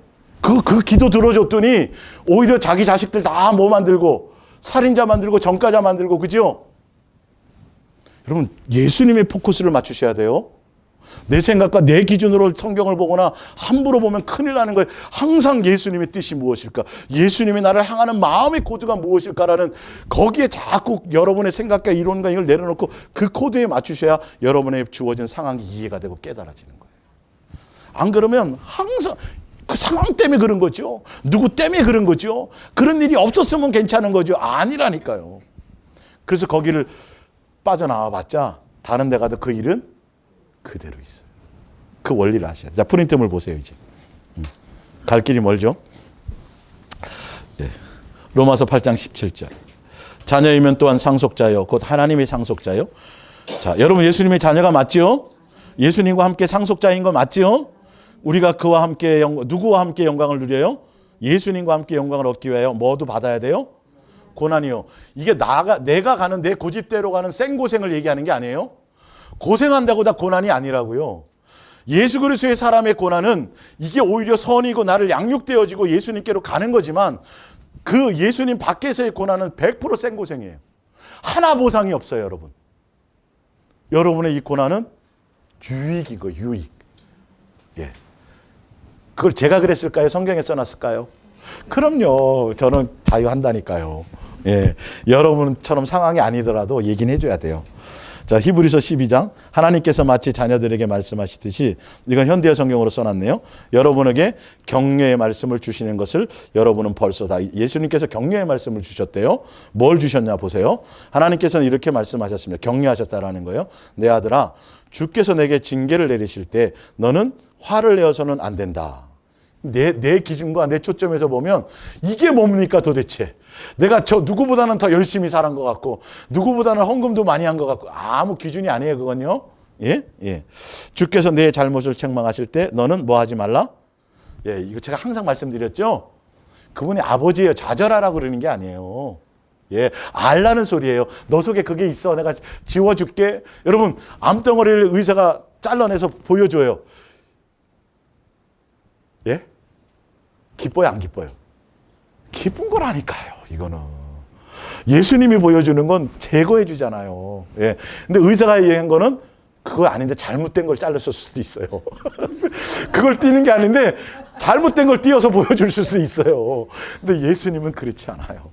그 기도 들어줬더니 오히려 자기 자식들 다 뭐 만들고 살인자 만들고 전과자 만들고 그죠? 여러분 예수님의 포커스를 맞추셔야 돼요. 내 생각과 내 기준으로 성경을 보거나 함부로 보면 큰일 나는 거예요. 항상 예수님의 뜻이 무엇일까? 예수님이 나를 향하는 마음의 코드가 무엇일까라는 거기에 자꾸 여러분의 생각과 이론과 이걸 내려놓고 그 코드에 맞추셔야 여러분의 주어진 상황이 이해가 되고 깨달아지는 거예요. 안 그러면 항상 그 상황 때문에 그런 거죠. 누구 때문에 그런 거죠. 그런 일이 없었으면 괜찮은 거죠. 아니라니까요. 그래서 거기를 빠져나와 봤자 다른 데 가도 그 일은 그대로 있어요. 그 원리를 아셔야 돼요. 자, 프린트물 보세요, 이제. 갈 길이 멀죠? 예. 로마서 8장 17절. 자녀이면 또한 상속자요. 곧 하나님의 상속자요. 자, 여러분 예수님의 자녀가 맞죠? 예수님과 함께 상속자인 거 맞죠? 우리가 그와 함께 누구와 함께 영광을 누려요? 예수님과 함께 영광을 얻기 위하여 뭐도 받아야 돼요? 고난이요. 이게 내가 가는 내 고집대로 가는 생고생을 얘기하는 게 아니에요. 고생한다고 다 고난이 아니라고요. 예수 그리스도의 사람의 고난은 이게 오히려 선이고 나를 양육되어지고 예수님께로 가는 거지만 그 예수님 밖에서의 고난은 100% 생고생이에요. 하나 보상이 없어요, 여러분. 여러분의 이 고난은 유익이고 유익. 예. 그걸 제가 그랬을까요? 성경에 써놨을까요? 그럼요. 저는 자유한다니까요. 예. 여러분처럼 상황이 아니더라도 얘기는 해줘야 돼요. 자, 히브리서 12장. 하나님께서 마치 자녀들에게 말씀하시듯이 이건 현대어 성경으로 써놨네요. 여러분에게 격려의 말씀을 주시는 것을 여러분은 벌써 다 예수님께서 격려의 말씀을 주셨대요. 뭘 주셨냐 보세요. 하나님께서는 이렇게 말씀하셨습니다. 격려하셨다라는 거예요. 내 아들아, 주께서 내게 징계를 내리실 때 너는 화를 내어서는 안 된다. 내 기준과 내 초점에서 보면 이게 뭡니까 도대체? 내가 저 누구보다는 더 열심히 살은 것 같고 누구보다는 헌금도 많이 한 것 같고 아무 기준이 아니에요 그건요. 예? 예. 주께서 내 잘못을 책망하실 때 너는 뭐 하지 말라? 예, 이거 제가 항상 말씀드렸죠. 그분이 아버지예요. 좌절하라고 그러는 게 아니에요. 예, 알라는 소리예요. 너 속에 그게 있어. 내가 지워줄게. 여러분 암덩어리를 의사가 잘라내서 보여줘요. 예? 기뻐요, 안 기뻐요? 기쁜 거라니까요, 이거는. 예수님이 보여주는 건 제거해 주잖아요. 예. 근데 의사가 얘기한 거는 그거 아닌데 잘못된 걸 잘랐을 수도 있어요. 그걸 띄는 게 아닌데 잘못된 걸 띄어서 보여줄 수도 있어요. 근데 예수님은 그렇지 않아요.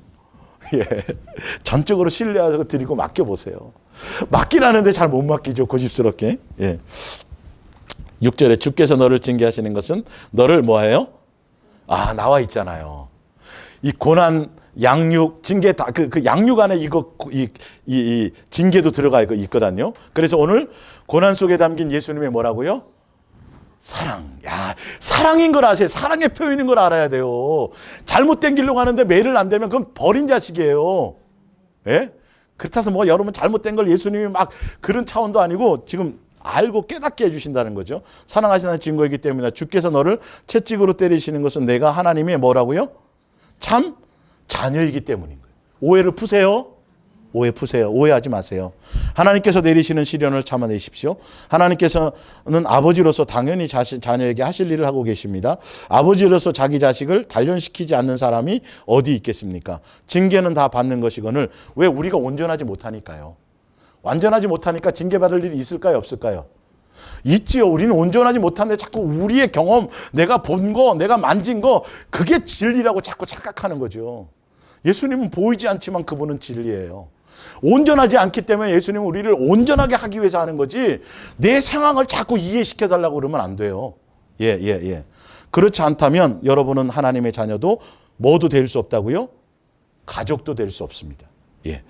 예. 전적으로 신뢰하고 드리고 맡겨보세요. 맡긴 하는데 잘 못 맡기죠, 고집스럽게. 예. 6절에 주께서 너를 징계하시는 것은 너를 뭐해요? 아, 나와 있잖아요. 이 고난, 양육, 징계 다 그 양육 안에 이 징계도 들어가 있거든요. 그래서 오늘 고난 속에 담긴 예수님의 뭐라고요? 사랑. 야, 사랑인 걸 아세요. 사랑의 표현인 걸 알아야 돼요. 잘못된 길로 가는데 매를 안 되면 그건 버린 자식이에요. 예? 그렇다고 뭐 여러분 잘못된 걸 예수님이 막 그런 차원도 아니고 지금 알고 깨닫게 해주신다는 거죠. 사랑하시는 증거이기 때문에 주께서 너를 채찍으로 때리시는 것은 내가 하나님의 뭐라고요? 참 자녀이기 때문인 거예요. 오해를 푸세요. 오해 푸세요. 오해하지 마세요. 하나님께서 내리시는 시련을 참아내십시오. 하나님께서는 아버지로서 당연히 자녀에게 하실 일을 하고 계십니다. 아버지로서 자기 자식을 단련시키지 않는 사람이 어디 있겠습니까? 징계는 다 받는 것이거늘 왜 우리가 온전하지 못하니까요. 완전하지 못하니까 징계받을 일이 있을까요? 없을까요? 있지요. 우리는 온전하지 못한데 자꾸 우리의 경험, 내가 본 거, 내가 만진 거 그게 진리라고 자꾸 착각하는 거죠. 예수님은 보이지 않지만 그분은 진리예요. 온전하지 않기 때문에 예수님은 우리를 온전하게 하기 위해서 하는 거지 내 상황을 자꾸 이해시켜달라고 그러면 안 돼요. 예. 그렇지 않다면 여러분은 하나님의 자녀도 뭐도 될 수 없다고요? 가족도 될 수 없습니다. 예.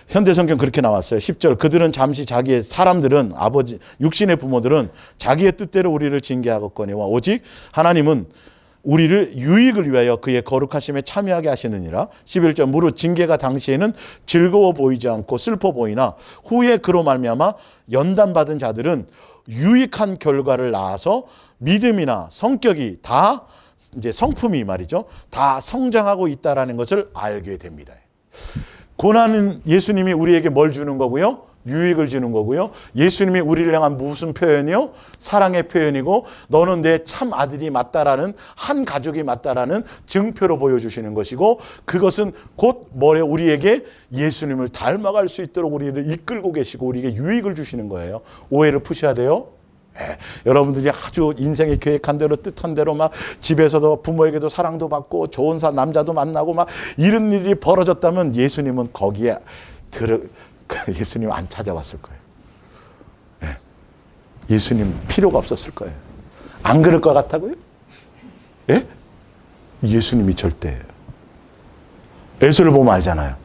현대성경 그렇게 나왔어요. 10절 그들은 잠시 자기의 사람들은 아버지 육신의 부모들은 자기의 뜻대로 우리를 징계하겠거니와 오직 하나님은 우리를 유익을 위하여 그의 거룩하심에 참여하게 하시느니라. 11절 무릇 징계가 당시에는 즐거워 보이지 않고 슬퍼 보이나 후에 그로 말미암아 연단받은 자들은 유익한 결과를 낳아서 믿음이나 성격이 다 이제 성품이 말이죠. 다 성장하고 있다라는 것을 알게 됩니다. 고난은 예수님이 우리에게 뭘 주는 거고요? 유익을 주는 거고요. 예수님이 우리를 향한 무슨 표현이요? 사랑의 표현이고 너는 내 참 아들이 맞다라는 한 가족이 맞다라는 증표로 보여주시는 것이고 그것은 곧 뭐래요? 우리에게 예수님을 닮아갈 수 있도록 우리를 이끌고 계시고 우리에게 유익을 주시는 거예요. 오해를 푸셔야 돼요. 네. 여러분들이 아주 인생의 계획한 대로 뜻한 대로 막 집에서도 부모에게도 사랑도 받고 좋은 남자도 만나고 막 이런 일이 벌어졌다면 예수님은 거기에 예수님 안 찾아왔을 거예요. 네. 예수님 필요가 없었을 거예요. 안 그럴 것 같다고요? 예? 예수님이 절대예요. 에서를 보면 알잖아요.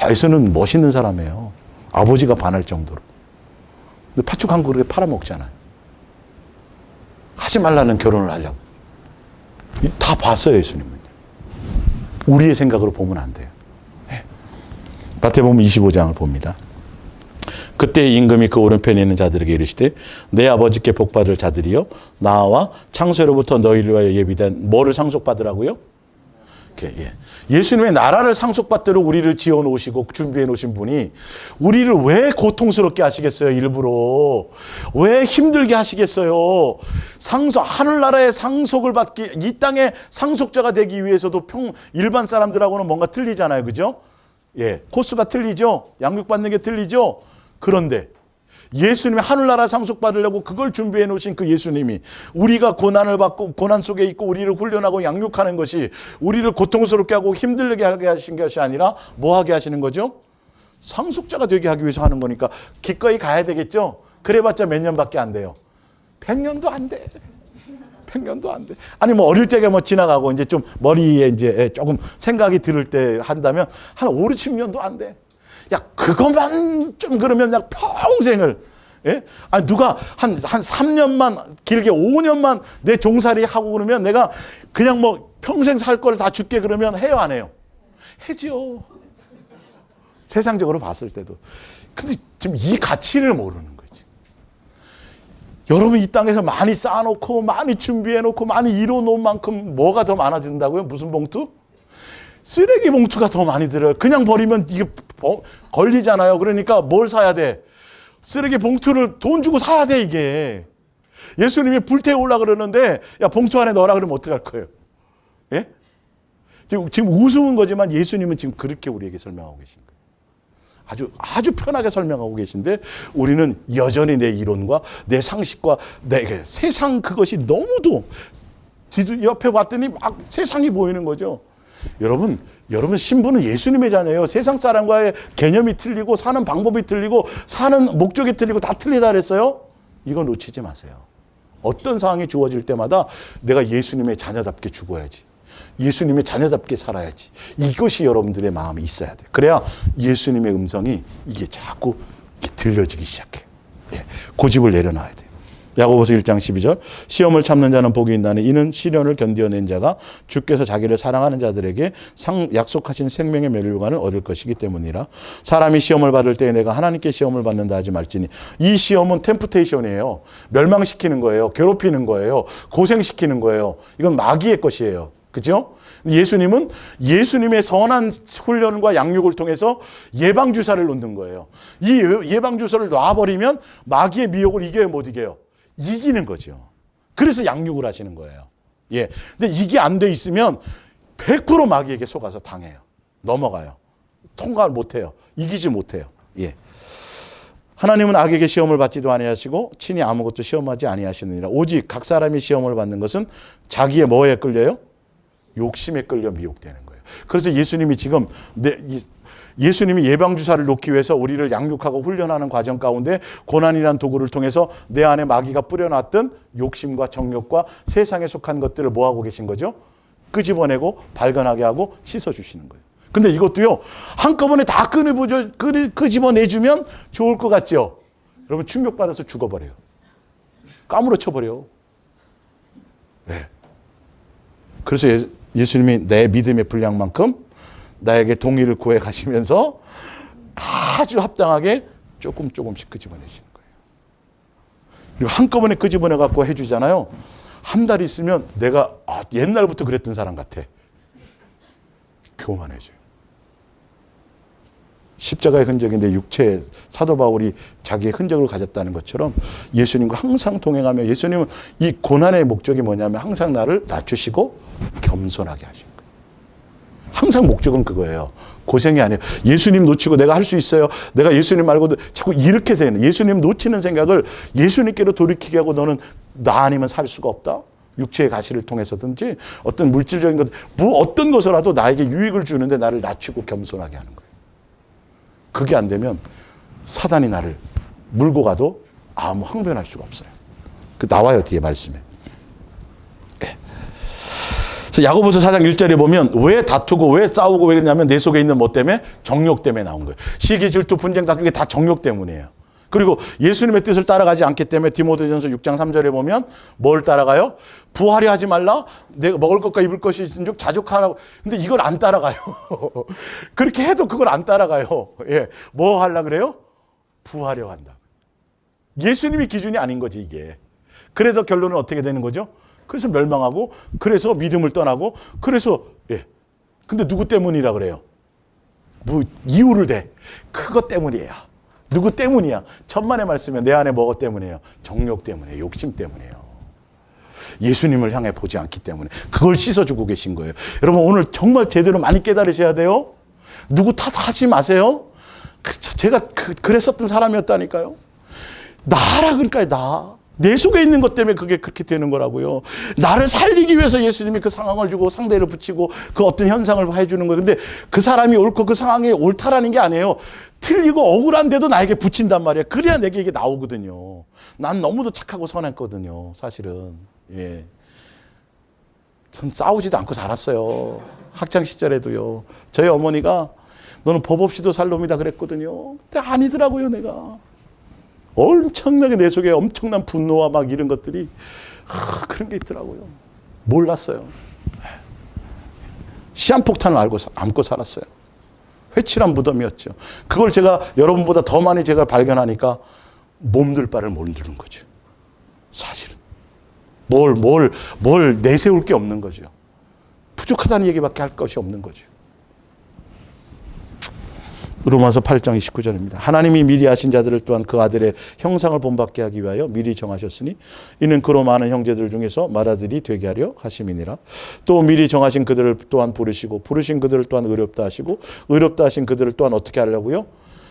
에서는 멋있는 사람이에요. 아버지가 반할 정도로. 근데 팥죽 한 그릇에 팔아먹잖아요. 하지 말라는 결혼을 하려고. 다 봤어요, 예수님은. 우리의 생각으로 보면 안 돼요. 네. 마태복음 25장을 봅니다. 그때 임금이 그 오른편에 있는 자들에게 이르시되 내 아버지께 복받을 자들이여 나와 창세로부터 너희를 위하여 예비된 뭐를 상속받으라고요? 예. 예수님의 나라를 상속받도록 우리를 지어 놓으시고 준비해 놓으신 분이 우리를 왜 고통스럽게 하시겠어요? 일부러. 왜 힘들게 하시겠어요? 하늘나라의 상속을 받기, 이 땅의 상속자가 되기 위해서도 일반 사람들하고는 뭔가 틀리잖아요. 그죠? 예. 코스가 틀리죠? 양육받는 게 틀리죠? 그런데 예수님이 하늘나라 상속받으려고 그걸 준비해 놓으신 그 예수님이 우리가 고난을 받고 고난 속에 있고 우리를 훈련하고 양육하는 것이 우리를 고통스럽게 하고 힘들게 하게 하신 것이 아니라 뭐 하게 하시는 거죠? 상속자가 되게 하기 위해서 하는 거니까 기꺼이 가야 되겠죠? 그래봤자 몇 년밖에 안 돼요. 100년도 안 돼. 100년도 안 돼. 아니 뭐 어릴 적에 뭐 지나가고 이제 좀 머리에 이제 조금 생각이 들을 때 한다면 한 5, 60년도 안 돼. 야, 그것만 좀 그러면 그냥 평생을, 예? 아니, 누가 한 3년만, 길게 5년만 내 종살이 하고 그러면 내가 그냥 뭐 평생 살 걸 다 줄게 그러면 해요, 안 해요? 해죠. 세상적으로 봤을 때도. 근데 지금 이 가치를 모르는 거지. 여러분 이 땅에서 많이 쌓아놓고, 많이 준비해놓고, 많이 이뤄놓은 만큼 뭐가 더 많아진다고요? 무슨 봉투? 쓰레기 봉투가 더 많이 들어요. 그냥 버리면 이게 걸리잖아요. 그러니까 뭘 사야 돼? 쓰레기 봉투를 돈 주고 사야 돼, 이게. 예수님이 불태우려고 그러는데, 야, 봉투 안에 넣으라 그러면 어떡할 거예요? 예? 지금 우스운 거지만 예수님은 지금 그렇게 우리에게 설명하고 계신 거예요. 아주 편하게 설명하고 계신데, 우리는 여전히 내 이론과 내 상식과 내 세상 그것이 너무도 옆에 봤더니 막 세상이 보이는 거죠. 여러분 신분은 예수님의 자녀예요. 세상 사람과의 개념이 틀리고 사는 방법이 틀리고 사는 목적이 틀리고 다 틀리다 그랬어요. 이거 놓치지 마세요. 어떤 상황이 주어질 때마다 내가 예수님의 자녀답게 죽어야지. 예수님의 자녀답게 살아야지. 이것이 여러분들의 마음에 있어야 돼. 그래야 예수님의 음성이 이게 자꾸 들려지기 시작해. 예, 고집을 내려놔야 돼. 야고보서 1장 12절. 시험을 참는 자는 복이 있나니 이는 시련을 견디어낸 자가 주께서 자기를 사랑하는 자들에게 약속하신 생명의 멸류관을 얻을 것이기 때문이라. 사람이 시험을 받을 때 내가 하나님께 시험을 받는다 하지 말지니. 이 시험은 템프테이션이에요. 멸망시키는 거예요. 괴롭히는 거예요. 고생시키는 거예요. 이건 마귀의 것이에요. 그죠? 예수님은 예수님의 선한 훈련과 양육을 통해서 예방주사를 놓는 거예요. 이 예방주사를 놔버리면 마귀의 미혹을 이겨야 못 이겨요. 이기는 거죠. 그래서 양육을 하시는 거예요. 예. 근데 이게 안 돼 있으면 100% 마귀에게 속아서 당해요. 넘어가요. 통과를 못 해요. 이기지 못해요. 예. 하나님은 악에게 시험을 받지도 아니하시고 친히 아무것도 시험하지 아니하시느니라. 오직 각 사람이 시험을 받는 것은 자기의 뭐에 끌려요? 욕심에 끌려 미혹되는 거예요. 그래서 예수님이 지금 예수님이 예방주사를 놓기 위해서 우리를 양육하고 훈련하는 과정 가운데 고난이라는 도구를 통해서 내 안에 마귀가 뿌려놨던 욕심과 정욕과 세상에 속한 것들을 뭐하고 계신 거죠? 끄집어내고 발견하게 하고 씻어주시는 거예요. 근데 이것도요, 한꺼번에 다 끄집어내주면 좋을 것 같죠? 여러분 충격받아서 죽어버려요. 까무러쳐버려. 네. 그래서 예수님이 내 믿음의 분량만큼 나에게 동의를 구해 가시면서 아주 합당하게 조금씩 끄집어내시는 거예요. 그리고 한꺼번에 끄집어내 갖고 해주잖아요. 한 달 있으면 내가 옛날부터 그랬던 사람 같아. 교만해져요. 십자가의 흔적인데 육체에 사도 바울이 자기의 흔적을 가졌다는 것처럼 예수님과 항상 동행하며 예수님은 이 고난의 목적이 뭐냐면 항상 나를 낮추시고 겸손하게 하신 거예요. 항상 목적은 그거예요. 고생이 아니에요. 예수님 놓치고 내가 할 수 있어요. 내가 예수님 말고도 자꾸 이렇게 생각해요. 예수님 놓치는 생각을 예수님께로 돌이키게 하고 너는 나 아니면 살 수가 없다. 육체의 가시를 통해서든지 어떤 물질적인 것, 어떤 것이라도 나에게 유익을 주는데 나를 낮추고 겸손하게 하는 거예요. 그게 안 되면 사단이 나를 물고 가도 아무 항변할 수가 없어요. 그 나와요, 뒤에 말씀에. 네. 그래서 야고보서 4장 1절에 보면 왜 다투고 왜 싸우고 왜 그러냐면 내 속에 있는 뭐 때문에? 정욕 때문에 나온 거예요. 시기, 질투, 분쟁, 다툼 이게 다 정욕 때문이에요. 그리고 예수님의 뜻을 따라가지 않기 때문에 디모데전서 6장 3절에 보면 뭘 따라가요? 부하려 하지 말라. 내가 먹을 것과 입을 것이 있은 즉 자족하라고. 근데 이걸 안 따라가요. 그렇게 해도 그걸 안 따라가요. 예. 뭐 하려 그래요? 부하려 한다. 예수님이 기준이 아닌 거지 이게. 그래서 결론은 어떻게 되는 거죠? 그래서 멸망하고 그래서 믿음을 떠나고 그래서 예. 근데 누구 때문이라 그래요? 뭐 이유를 대. 그것 때문이에요. 누구 때문이야? 천만의 말씀에 내 안에 뭐가 때문이에요? 정욕 때문에, 욕심 때문이에요. 예수님을 향해 보지 않기 때문에 그걸 씻어주고 계신 거예요. 여러분 오늘 정말 제대로 많이 깨달으셔야 돼요. 누구 탓하지 마세요. 제가 그랬었던 사람이었다니까요. 나라 그러니까 내 속에 있는 것 때문에 그게 그렇게 되는 거라고요. 나를 살리기 위해서 예수님이 그 상황을 주고 상대를 붙이고 그 어떤 현상을 해주는 거예요. 근데 그 사람이 옳고 그 상황이 옳다라는 게 아니에요. 틀리고 억울한데도 나에게 붙인단 말이에요. 그래야 내게 이게 나오거든요. 난 너무도 착하고 선했거든요. 사실은. 예. 전 싸우지도 않고 살았어요. 학창 시절에도요. 저희 어머니가 너는 법 없이도 살 놈이다 그랬거든요. 근데 아니더라고요, 내가. 엄청나게 내 속에 엄청난 분노와 막 이런 것들이 그런 게 있더라고요. 몰랐어요. 시한폭탄을 안고 살았어요. 회칠한 무덤이었죠. 그걸 제가 여러분보다 더 많이 제가 발견하니까 몸둘 바를 모르는 거죠. 사실은. 뭘 내세울 게 없는 거죠. 부족하다는 얘기밖에 할 것이 없는 거죠. 로마서 8장 29절입니다. 하나님이 미리 아신 자들을 또한 그 아들의 형상을 본받게 하기 위하여 미리 정하셨으니 이는 그로 많은 형제들 중에서 맏아들이 되게 하려 하심이니라. 또 미리 정하신 그들을 또한 부르시고 부르신 그들을 또한 의롭다 하시고 의롭다 하신 그들을 또한 어떻게 하려고요?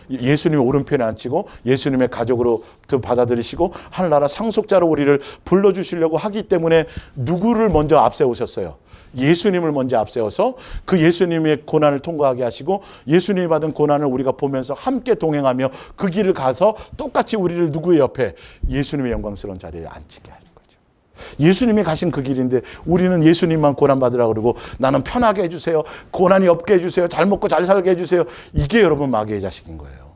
예수님의 오른편에 앉히고 예수님의 가족으로 받아들이시고 하늘나라 상속자로 우리를 불러주시려고 하기 때문에 누구를 먼저 앞세우셨어요? 예수님을 먼저 앞세워서 그 예수님의 고난을 통과하게 하시고 예수님이 받은 고난을 우리가 보면서 함께 동행하며 그 길을 가서 똑같이 우리를 누구의 옆에? 예수님의 영광스러운 자리에 앉히게 하신 거죠. 예수님이 가신 그 길인데 우리는 예수님만 고난받으라고 그러고 나는 편하게 해주세요. 고난이 없게 해주세요. 잘 먹고 잘 살게 해주세요. 이게 여러분 마귀의 자식인 거예요.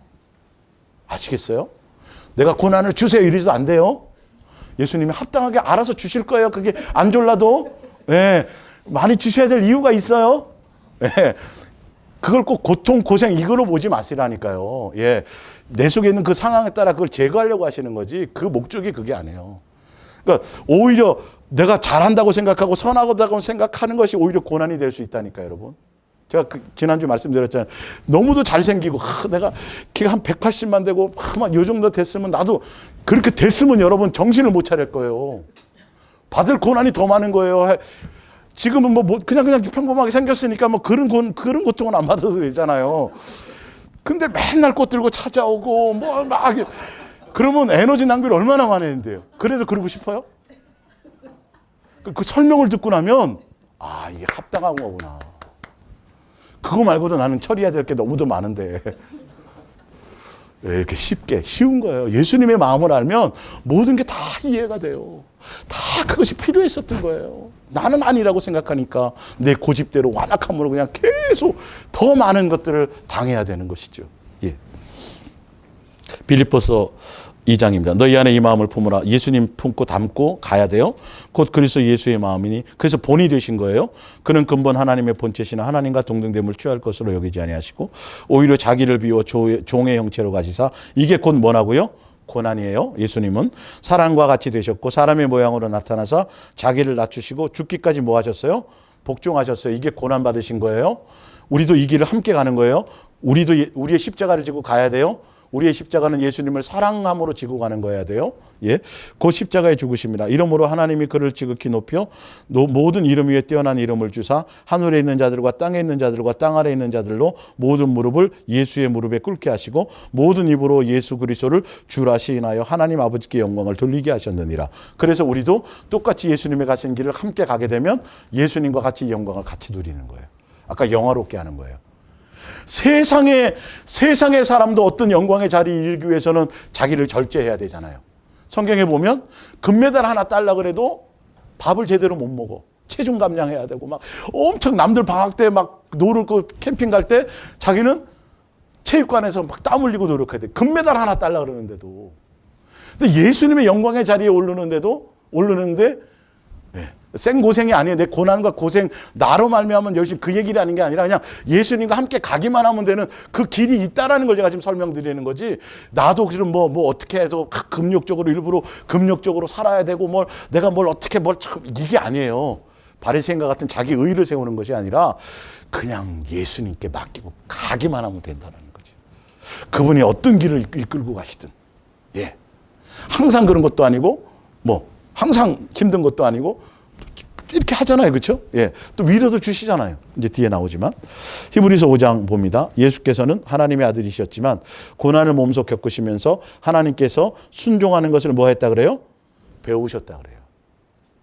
아시겠어요? 내가 고난을 주세요 이래도 안 돼요. 예수님이 합당하게 알아서 주실 거예요. 그게 안 졸라도. 예, 많이 주셔야 될 이유가 있어요. 예, 그걸 꼭 고통, 고생 이거로 보지 마시라니까요. 예, 내 속에 있는 그 상황에 따라 그걸 제거하려고 하시는 거지 그 목적이 그게 아니에요. 그러니까 오히려 내가 잘한다고 생각하고 선하다고 생각하는 것이 오히려 고난이 될 수 있다니까요, 여러분. 제가 지난주 말씀드렸잖아요. 너무도 잘생기고 내가 키가 한 180만 되고 막 요 정도 됐으면 나도 그렇게 됐으면 여러분 정신을 못 차릴 거예요. 받을 고난이 더 많은 거예요. 지금은 뭐 그냥 평범하게 생겼으니까 뭐 그런 고통은 안 받아도 되잖아요. 근데 맨날 꽃 들고 찾아오고 뭐 막 그러면 에너지 낭비를 얼마나 많이 했는데요. 그래도 그러고 싶어요? 그 설명을 듣고 나면 아, 이게 합당한 거구나. 그거 말고도 나는 처리해야 될 게 너무도 많은데 왜 이렇게 쉬운 거예요. 예수님의 마음을 알면 모든 게 다 이해가 돼요. 다 그것이 필요했었던 거예요. 나는 아니라고 생각하니까 내 고집대로 완악함으로 그냥 계속 더 많은 것들을 당해야 되는 것이죠. 예. 빌립보서 2장입니다. 너희 안에 이 마음을 품으라. 예수님 품고 담고 가야 돼요. 곧 그리스도 예수의 마음이니 그래서 본이 되신 거예요. 그는 근본 하나님의 본체시나 하나님과 동등됨을 취할 것으로 여기지 아니하시고 오히려 자기를 비워 종의 형체로 가시사 이게 곧 뭐라고요? 고난이에요. 예수님은 사람과 같이 되셨고 사람의 모양으로 나타나서 자기를 낮추시고 죽기까지 뭐 하셨어요? 복종하셨어요. 이게 고난 받으신 거예요. 우리도 이 길을 함께 가는 거예요. 우리도 우리의 십자가를 지고 가야 돼요. 우리의 십자가는 예수님을 사랑함으로 지고 가는 거여야 돼요. 예, 그 십자가의 죽으심이라. 이러므로 하나님이 그를 지극히 높여 모든 이름 위에 뛰어난 이름을 주사 하늘에 있는 자들과 땅에 있는 자들과 땅 아래에 있는 자들로 모든 무릎을 예수의 무릎에 꿇게 하시고 모든 입으로 예수 그리스도를 주라 시인하여 하나님 아버지께 영광을 돌리게 하셨느니라. 그래서 우리도 똑같이 예수님의 가신 길을 함께 가게 되면 예수님과 같이 영광을 같이 누리는 거예요. 아까 영화롭게 하는 거예요. 세상의 사람도 어떤 영광의 자리에 이르기 위해서는 자기를 절제해야 되잖아요. 성경에 보면 금메달 하나 따려고 그래도 밥을 제대로 못 먹어. 체중 감량해야 되고 막 엄청 남들 방학 때 막 노르고 캠핑 갈 때 자기는 체육관에서 막 땀 흘리고 노력해야 돼. 금메달 하나 따려고 그러는데도. 근데 예수님의 영광의 자리에 오르는데 생고생이 아니에요. 내 고난과 고생 나로 말미암은 열심히 그 얘기를 하는 게 아니라 그냥 예수님과 함께 가기만 하면 되는 그 길이 있다라는 걸 제가 지금 설명드리는 거지. 나도 지금 뭐 어떻게 해서 금욕적으로 일부러 금욕적으로 살아야 되고 내가 어떻게 이게 아니에요. 바리새인과 같은 자기 의를 세우는 것이 아니라 그냥 예수님께 맡기고 가기만 하면 된다는 거지. 그분이 어떤 길을 이끌고 가시든 예. 항상 그런 것도 아니고 항상 힘든 것도 아니고 이렇게 하잖아요. 그렇죠? 예. 또 위로도 주시잖아요. 이제 뒤에 나오지만. 히브리서 5장 봅니다. 예수께서는 하나님의 아들이셨지만 고난을 몸소 겪으시면서 하나님께서 순종하는 것을 뭐 했다 그래요? 배우셨다 그래요.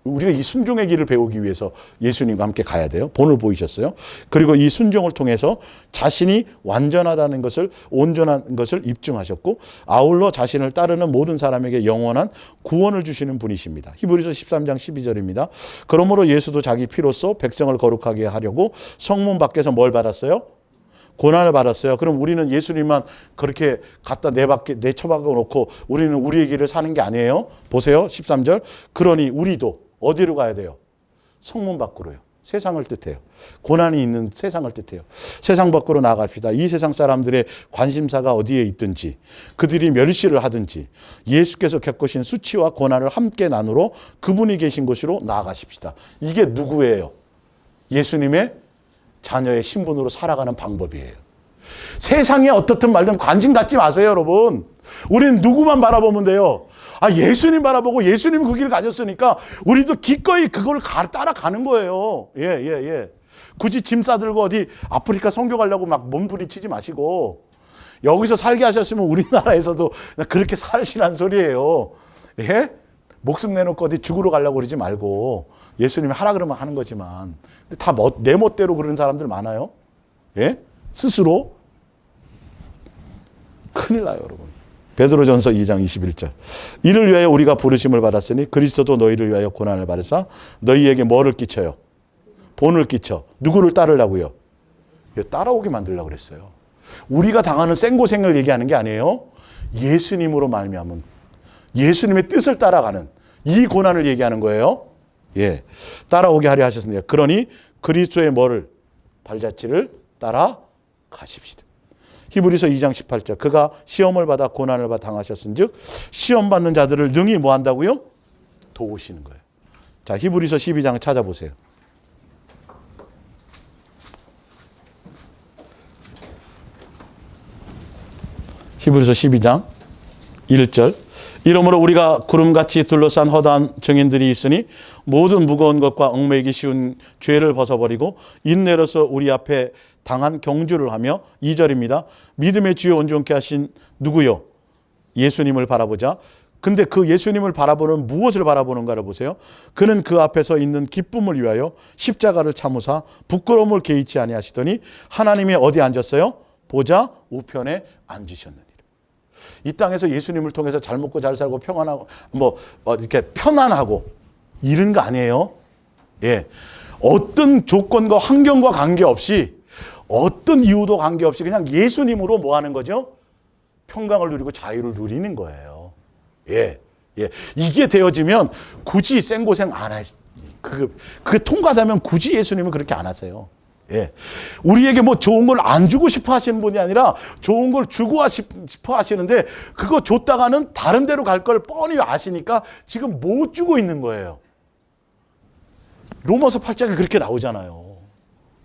우리가 이 순종의 길을 배우기 위해서 예수님과 함께 가야 돼요. 본을 보이셨어요. 그리고 이 순종을 통해서 자신이 완전하다는 것을, 온전한 것을 입증하셨고 아울러 자신을 따르는 모든 사람에게 영원한 구원을 주시는 분이십니다. 히브리서 13장 12절입니다. 그러므로 예수도 자기 피로써 백성을 거룩하게 하려고 성문 밖에서 뭘 받았어요? 고난을 받았어요. 그럼 우리는 예수님만 그렇게 갖다 내쳐박아 놓고 우리는 우리의 길을 사는 게 아니에요. 보세요. 13절. 그러니 우리도 어디로 가야 돼요? 성문 밖으로요. 세상을 뜻해요. 고난이 있는 세상을 뜻해요. 세상 밖으로 나갑시다. 이 세상 사람들의 관심사가 어디에 있든지 그들이 멸시를 하든지 예수께서 겪으신 수치와 고난을 함께 나누러 그분이 계신 곳으로 나아가십시다. 이게 누구예요? 예수님의 자녀의 신분으로 살아가는 방법이에요. 세상에 어떻든 말든 관심 갖지 마세요, 여러분. 우리는 누구만 바라보면 돼요. 예수님 바라보고 예수님 그 길을 가졌으니까 우리도 기꺼이 그걸 따라가는 거예요. 예. 굳이 짐 싸들고 어디 아프리카 선교 가려고 막 몸부림치지 마시고 여기서 살게 하셨으면 우리나라에서도 그렇게 살시란 소리예요. 예? 목숨 내놓고 어디 죽으러 가려고 그러지 말고 예수님이 하라 그러면 하는 거지만 다 내 멋대로 그러는 사람들 많아요. 예? 스스로 큰일 나요, 여러분. 베드로전서 2장 21절. 이를 위하여 우리가 부르심을 받았으니 그리스도도 너희를 위하여 고난을 받으사 너희에게 뭐를 끼쳐요? 본을 끼쳐. 누구를 따르려고요? 따라오게 만들려고 그랬어요. 우리가 당하는 생고생을 얘기하는 게 아니에요. 예수님으로 말미암은 예수님의 뜻을 따라가는 이 고난을 얘기하는 거예요. 예, 따라오게 하려 하셨습니다. 그러니 그리스도의 뭐를? 발자취를 따라가십시다. 히브리서 2장 18절. 그가 시험을 받아 고난을 받아 당하셨은즉 시험 받는 자들을 능히 뭐 한다고요? 도우시는 거예요. 자, 히브리서 12장 찾아보세요. 히브리서 12장 1절. 이러므로 우리가 구름같이 둘러싼 허다한 증인들이 있으니 모든 무거운 것과 얽매이기 쉬운 죄를 벗어버리고 인내로서 우리 앞에 당한 경주를 하며 2절입니다. 믿음의 주여 온전케 하신 누구요? 예수님을 바라보자. 근데 그 예수님을 바라보는 무엇을 바라보는가를 보세요. 그는 그 앞에서 있는 기쁨을 위하여 십자가를 참으사 부끄러움을 개의치 아니하시더니 하나님의 어디 앉았어요? 보좌 우편에 앉으셨느니라. 이 땅에서 예수님을 통해서 잘 먹고 잘 살고 평안하고 이렇게 편안하고 이런 거 아니에요. 예, 어떤 조건과 환경과 관계없이 어떤 이유도 관계없이 그냥 예수님으로 뭐 하는 거죠? 평강을 누리고 자유를 누리는 거예요. 예, 예. 이게 되어지면 굳이 생고생 안 하. 그게 통과되면 굳이 예수님은 그렇게 안 하세요. 예. 우리에게 뭐 좋은 걸 안 주고 싶어 하시는 분이 아니라 좋은 걸 주고 싶어 하시는데 그거 줬다가는 다른 데로 갈 걸 뻔히 아시니까 지금 못 주고 있는 거예요. 로마서 8장에 그렇게 나오잖아요.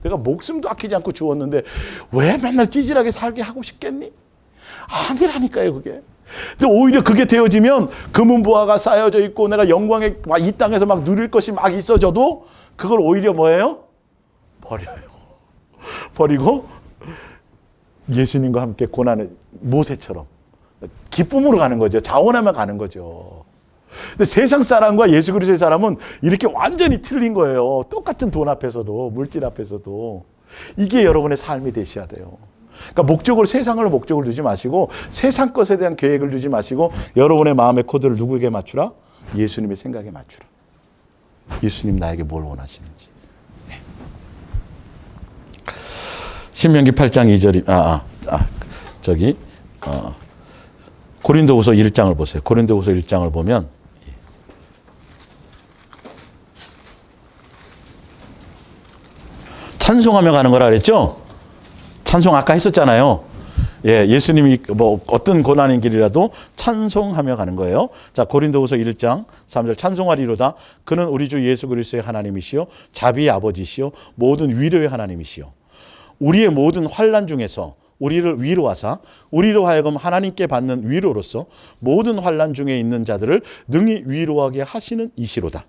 내가 목숨도 아끼지 않고 주었는데 왜 맨날 찌질하게 살게 하고 싶겠니? 아니라니까요, 그게. 근데 오히려 그게 되어지면 금은보화가 쌓여져 있고 내가 영광의 이 땅에서 막 누릴 것이 막 있어져도 그걸 오히려 뭐예요? 버려요. 버리고 예수님과 함께 고난의 모세처럼 기쁨으로 가는 거죠. 자원하며 가는 거죠. 근데 세상 사람과 예수 그리스도의 사람은 이렇게 완전히 틀린 거예요. 똑같은 돈 앞에서도 물질 앞에서도. 이게 여러분의 삶이 되셔야 돼요. 그러니까 목적을 세상을 목적을 두지 마시고 세상 것에 대한 계획을 두지 마시고 여러분의 마음의 코드를 누구에게 맞추라? 예수님의 생각에 맞추라. 예수님 나에게 뭘 원하시는지. 네. 신명기 8장 2절이 고린도후서 1장을 보세요. 고린도후서 1장을 보면 찬송하며 가는 거라 그랬죠? 찬송 아까 했었잖아요. 예, 예수님이 뭐 어떤 고난의 길이라도 찬송하며 가는 거예요. 자, 고린도후서 1장 3절 찬송하리로다. 그는 우리 주 예수 그리스도의 하나님이시요 자비의 아버지시요 모든 위로의 하나님이시요 우리의 모든 환난 중에서 우리를 위로하사 우리로 하여금 하나님께 받는 위로로서 모든 환난 중에 있는 자들을 능히 위로하게 하시는 이시로다.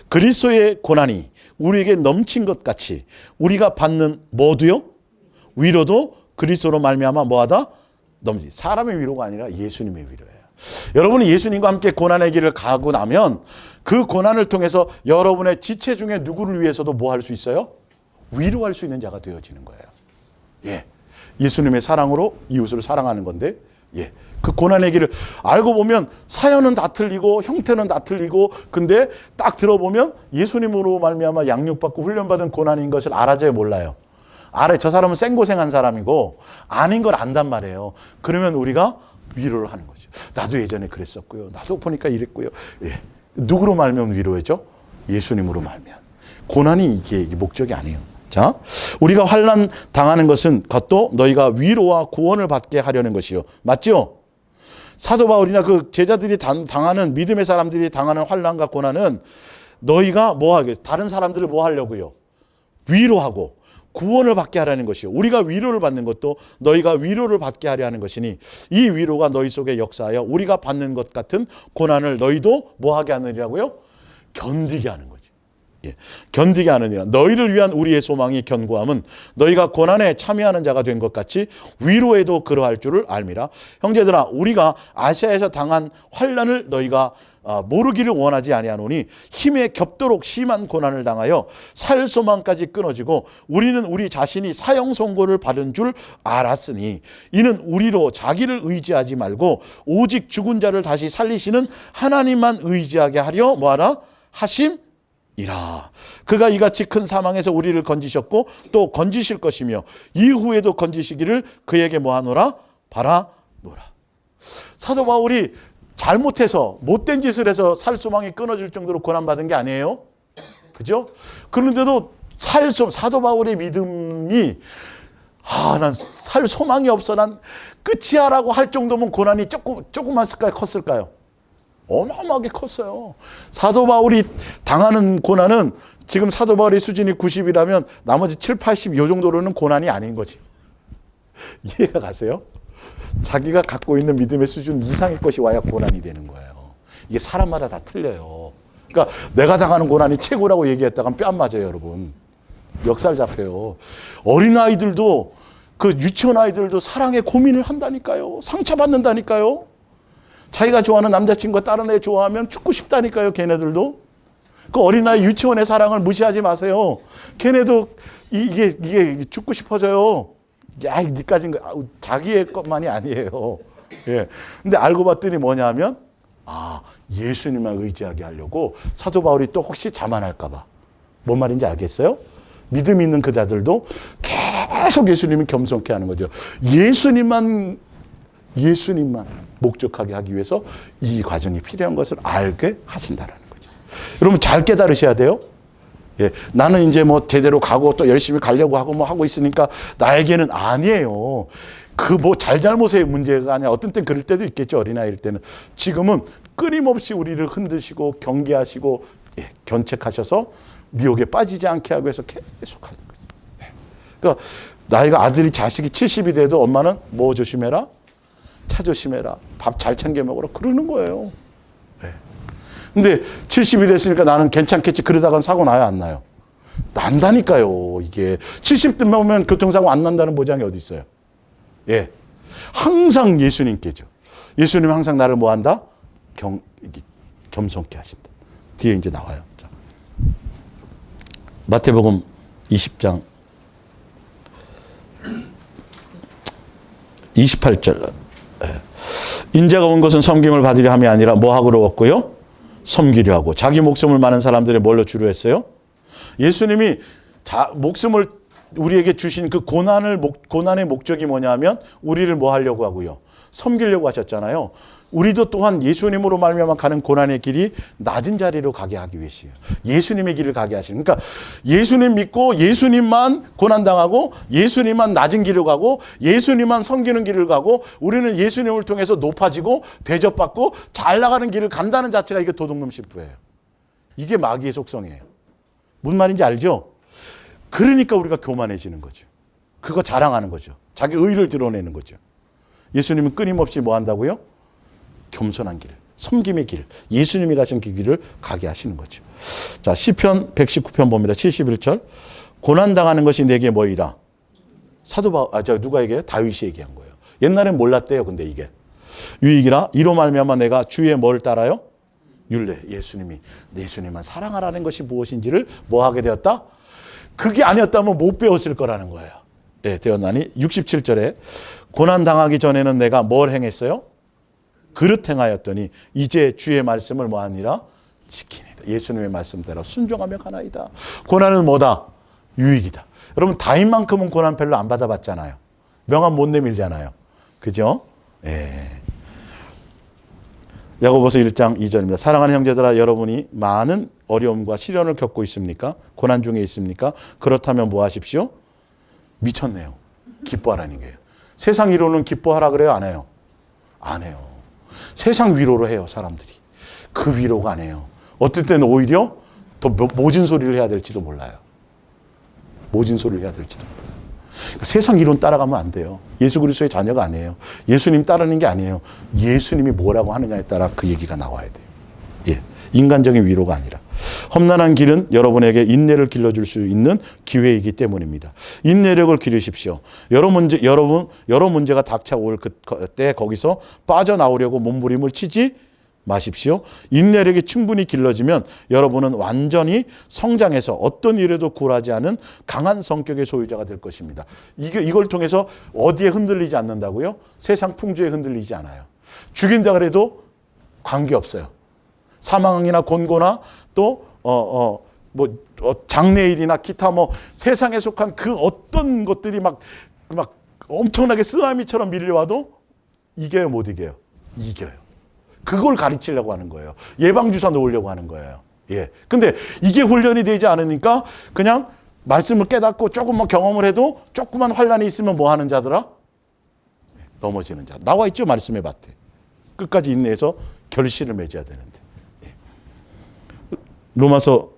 그리스도의 고난이 우리에게 넘친 것 같이 우리가 받는 뭐도요? 위로도 그리스도로 말미암아 뭐하다? 넘치. 사람의 위로가 아니라 예수님의 위로예요. 여러분이 예수님과 함께 고난의 길을 가고 나면 그 고난을 통해서 여러분의 지체 중에 누구를 위해서도 뭐 할 수 있어요? 위로할 수 있는 자가 되어지는 거예요. 예. 예수님의 사랑으로 이웃을 사랑하는 건데, 예. 그 고난의 길을 알고 보면 사연은 다 틀리고 형태는 다 틀리고 근데 딱 들어보면 예수님으로 말미암아 양육받고 훈련받은 고난인 것을 알아줘야 몰라요. 저 사람은 생고생한 사람이고 아닌 걸 안단 말이에요. 그러면 우리가 위로를 하는 거죠. 나도 예전에 그랬었고요. 나도 보니까 이랬고요. 예. 누구로 말면 위로해죠? 예수님으로 말면. 고난이 이게 목적이 아니에요. 자, 우리가 환난 당하는 것은 그것도 너희가 위로와 구원을 받게 하려는 것이요. 맞죠? 사도 바울이나 그 제자들이 당하는 믿음의 사람들이 당하는 환난과 고난은 너희가 뭐 하게 다른 사람들을 뭐 하려고요? 위로하고 구원을 받게 하라는 것이요. 우리가 위로를 받는 것도 너희가 위로를 받게 하려 하는 것이니 이 위로가 너희 속에 역사하여 우리가 받는 것 같은 고난을 너희도 뭐 하게 하느니라고요? 견디게 하는 거죠. 예, 견디게 하느니라. 너희를 위한 우리의 소망이 견고함은 너희가 고난에 참여하는 자가 된 것 같이 위로에도 그러할 줄을 알미라. 형제들아, 우리가 아시아에서 당한 환난을 너희가 모르기를 원하지 아니하노니 힘에 겹도록 심한 고난을 당하여 살 소망까지 끊어지고 우리는 우리 자신이 사형 선고를 받은 줄 알았으니 이는 우리로 자기를 의지하지 말고 오직 죽은 자를 다시 살리시는 하나님만 의지하게 하려 뭐하라? 하심이라. 그가 이같이 큰 사망에서 우리를 건지셨고 또 건지실 것이며 이후에도 건지시기를 그에게 뭐하노라? 바라노라. 사도 바울이 잘못해서 못된 짓을 해서 살소망이 끊어질 정도로 고난받은 게 아니에요. 그죠? 그런데도 사도 바울의 믿음이 난 살 소망이 없어. 난 끝이야라고 할 정도면 고난이 조그맣을까요? 컸을까요? 어마어마하게 컸어요. 사도 바울이 당하는 고난은 지금 사도 바울의 수준이 90이라면 나머지 7, 80 요 정도로는 고난이 아닌 거지. 이해가 가세요? 자기가 갖고 있는 믿음의 수준 이상의 것이 와야 고난이 되는 거예요. 이게 사람마다 다 틀려요. 그러니까 내가 당하는 고난이 최고라고 얘기했다간 뺨 맞아요, 여러분. 멱살 잡혀요. 어린아이들도 그 유치원 아이들도 사랑에 고민을 한다니까요. 상처받는다니까요. 자기가 좋아하는 남자친구가 다른 애 좋아하면 죽고 싶다니까요. 걔네들도. 그 어린아이 유치원의 사랑을 무시하지 마세요. 걔네도 이게 죽고 싶어져요. 야, 니까진 거 자기의 것만이 아니에요. 예. 근데 알고 봤더니 뭐냐면 예수님만 의지하게 하려고 사도 바울이 또 혹시 자만할까 봐. 뭔 말인지 알겠어요? 믿음 있는 그 자들도 계속 예수님을 겸손케 하는 거죠. 예수님만 목적하게 하기 위해서 이 과정이 필요한 것을 알게 하신다라는 거죠. 여러분 잘 깨달으셔야 돼요. 예, 나는 이제 뭐 제대로 가고 또 열심히 가려고 하고 뭐 하고 있으니까 나에게는 아니에요. 그 뭐 잘잘못의 문제가 아니라 어떤 땐 그럴 때도 있겠죠. 어린아이일 때는. 지금은 끊임없이 우리를 흔드시고 경계하시고 견책하셔서 미혹에 빠지지 않게 하기 위해서 계속 하는 거예요. 그러니까 나이가 아들이 자식이 70이 돼도 엄마는 뭐 조심해라? 차 조심해라. 밥 잘 챙겨 먹으라. 그러는 거예요. 근데 70이 됐으니까 나는 괜찮겠지. 그러다간 사고 나요, 안 나요? 난다니까요, 이게. 70 되면 교통사고 안 난다는 보장이 어디 있어요? 예. 항상 예수님께죠. 예수님은 항상 나를 뭐 한다? 겸손케 하신다. 뒤에 이제 나와요. 자. 마태복음 20장 28절. 인자가 온 것은 섬김을 받으려 함이 아니라 뭐 하기로 왔고요? 섬기려 하고. 자기 목숨을 많은 사람들이 뭘로 주로 했어요? 예수님이 목숨을 우리에게 주신 그 고난의 목적이 뭐냐면 우리를 뭐 하려고 하고요? 섬기려고 하셨잖아요. 우리도 또한 예수님으로 말미암아 가는 고난의 길이 낮은 자리로 가게 하기 위해서요. 예수님의 길을 가게 하시는. 그러니까 예수님 믿고 예수님만 고난당하고 예수님만 낮은 길을 가고 예수님만 섬기는 길을 가고 우리는 예수님을 통해서 높아지고 대접받고 잘 나가는 길을 간다는 자체가 이게 도둑놈 심부예요. 이게 마귀의 속성이에요. 무슨 말인지 알죠? 그러니까 우리가 교만해지는 거죠. 그거 자랑하는 거죠. 자기 의를 드러내는 거죠. 예수님은 끊임없이 뭐 한다고요? 겸손한 길, 섬김의 길, 예수님이 가신 그 길을 가게 하시는 거죠. 자, 시편 119편 봅니다. 71절. 고난당하는 것이 내게 뭐이라? 누가 얘기해요? 다윗이 얘기한 거예요. 옛날엔 몰랐대요. 근데 이게. 유익이라 이로 말미암아 내가 주의 뭘 따라요? 율례. 예수님만 사랑하라는 것이 무엇인지를 뭐 하게 되었다? 그게 아니었다면 못 배웠을 거라는 거예요. 예, 되었나니 67절에 고난당하기 전에는 내가 뭘 행했어요? 그릇 행하였더니 이제 주의 말씀을 뭐하니라? 지키니라. 예수님의 말씀대로 순종하며 가나이다. 고난은 뭐다? 유익이다. 여러분 다윗만큼은 고난 별로 안 받아봤잖아요. 명함 못 내밀잖아요. 그죠? 예. 야고보서 1장 2절입니다. 사랑하는 형제들아 여러분이 많은 어려움과 시련을 겪고 있습니까? 고난 중에 있습니까? 그렇다면 뭐 하십시오? 미쳤네요. 기뻐하라는 거예요. 세상 위로는 기뻐하라 그래요? 안 해요? 안 해요. 세상 위로로 해요, 사람들이. 그 위로가 안 해요. 어떨 때는 오히려 더 모진 소리를 해야 될지도 몰라요. 모진 소리를 해야 될지도 몰라요. 그러니까 세상 이론 따라가면 안 돼요. 예수 그리스도의 자녀가 아니에요. 예수님 따르는 게 아니에요. 예수님이 뭐라고 하느냐에 따라 그 얘기가 나와야 돼요. 예, 인간적인 위로가 아니라. 험난한 길은 여러분에게 인내를 길러줄 수 있는 기회이기 때문입니다. 인내력을 기르십시오. 여러 문제가 닥쳐올 그때 거기서 빠져나오려고 몸부림을 치지 마십시오. 인내력이 충분히 길러지면 여러분은 완전히 성장해서 어떤 일에도 굴하지 않은 강한 성격의 소유자가 될 것입니다. 이걸 통해서 어디에 흔들리지 않는다고요? 세상 풍조에 흔들리지 않아요. 죽인다 그래도 관계없어요. 사망이나 곤고나 또 장례일이나 기타 세상에 속한 그 어떤 것들이 막 엄청나게 쓰나미처럼 밀려와도 이겨요, 못 이겨요? 이겨요. 그걸 가르치려고 하는 거예요. 예방주사 놓으려고 하는 거예요. 예. 근데 이게 훈련이 되지 않으니까 그냥 말씀을 깨닫고 조금만 경험을 해도 조금만 환란이 있으면 뭐 하는 자더라? 넘어지는 자. 나와 있죠, 말씀의 밭에. 끝까지 인내해서 결실을 맺어야 되는데. 예. 로마서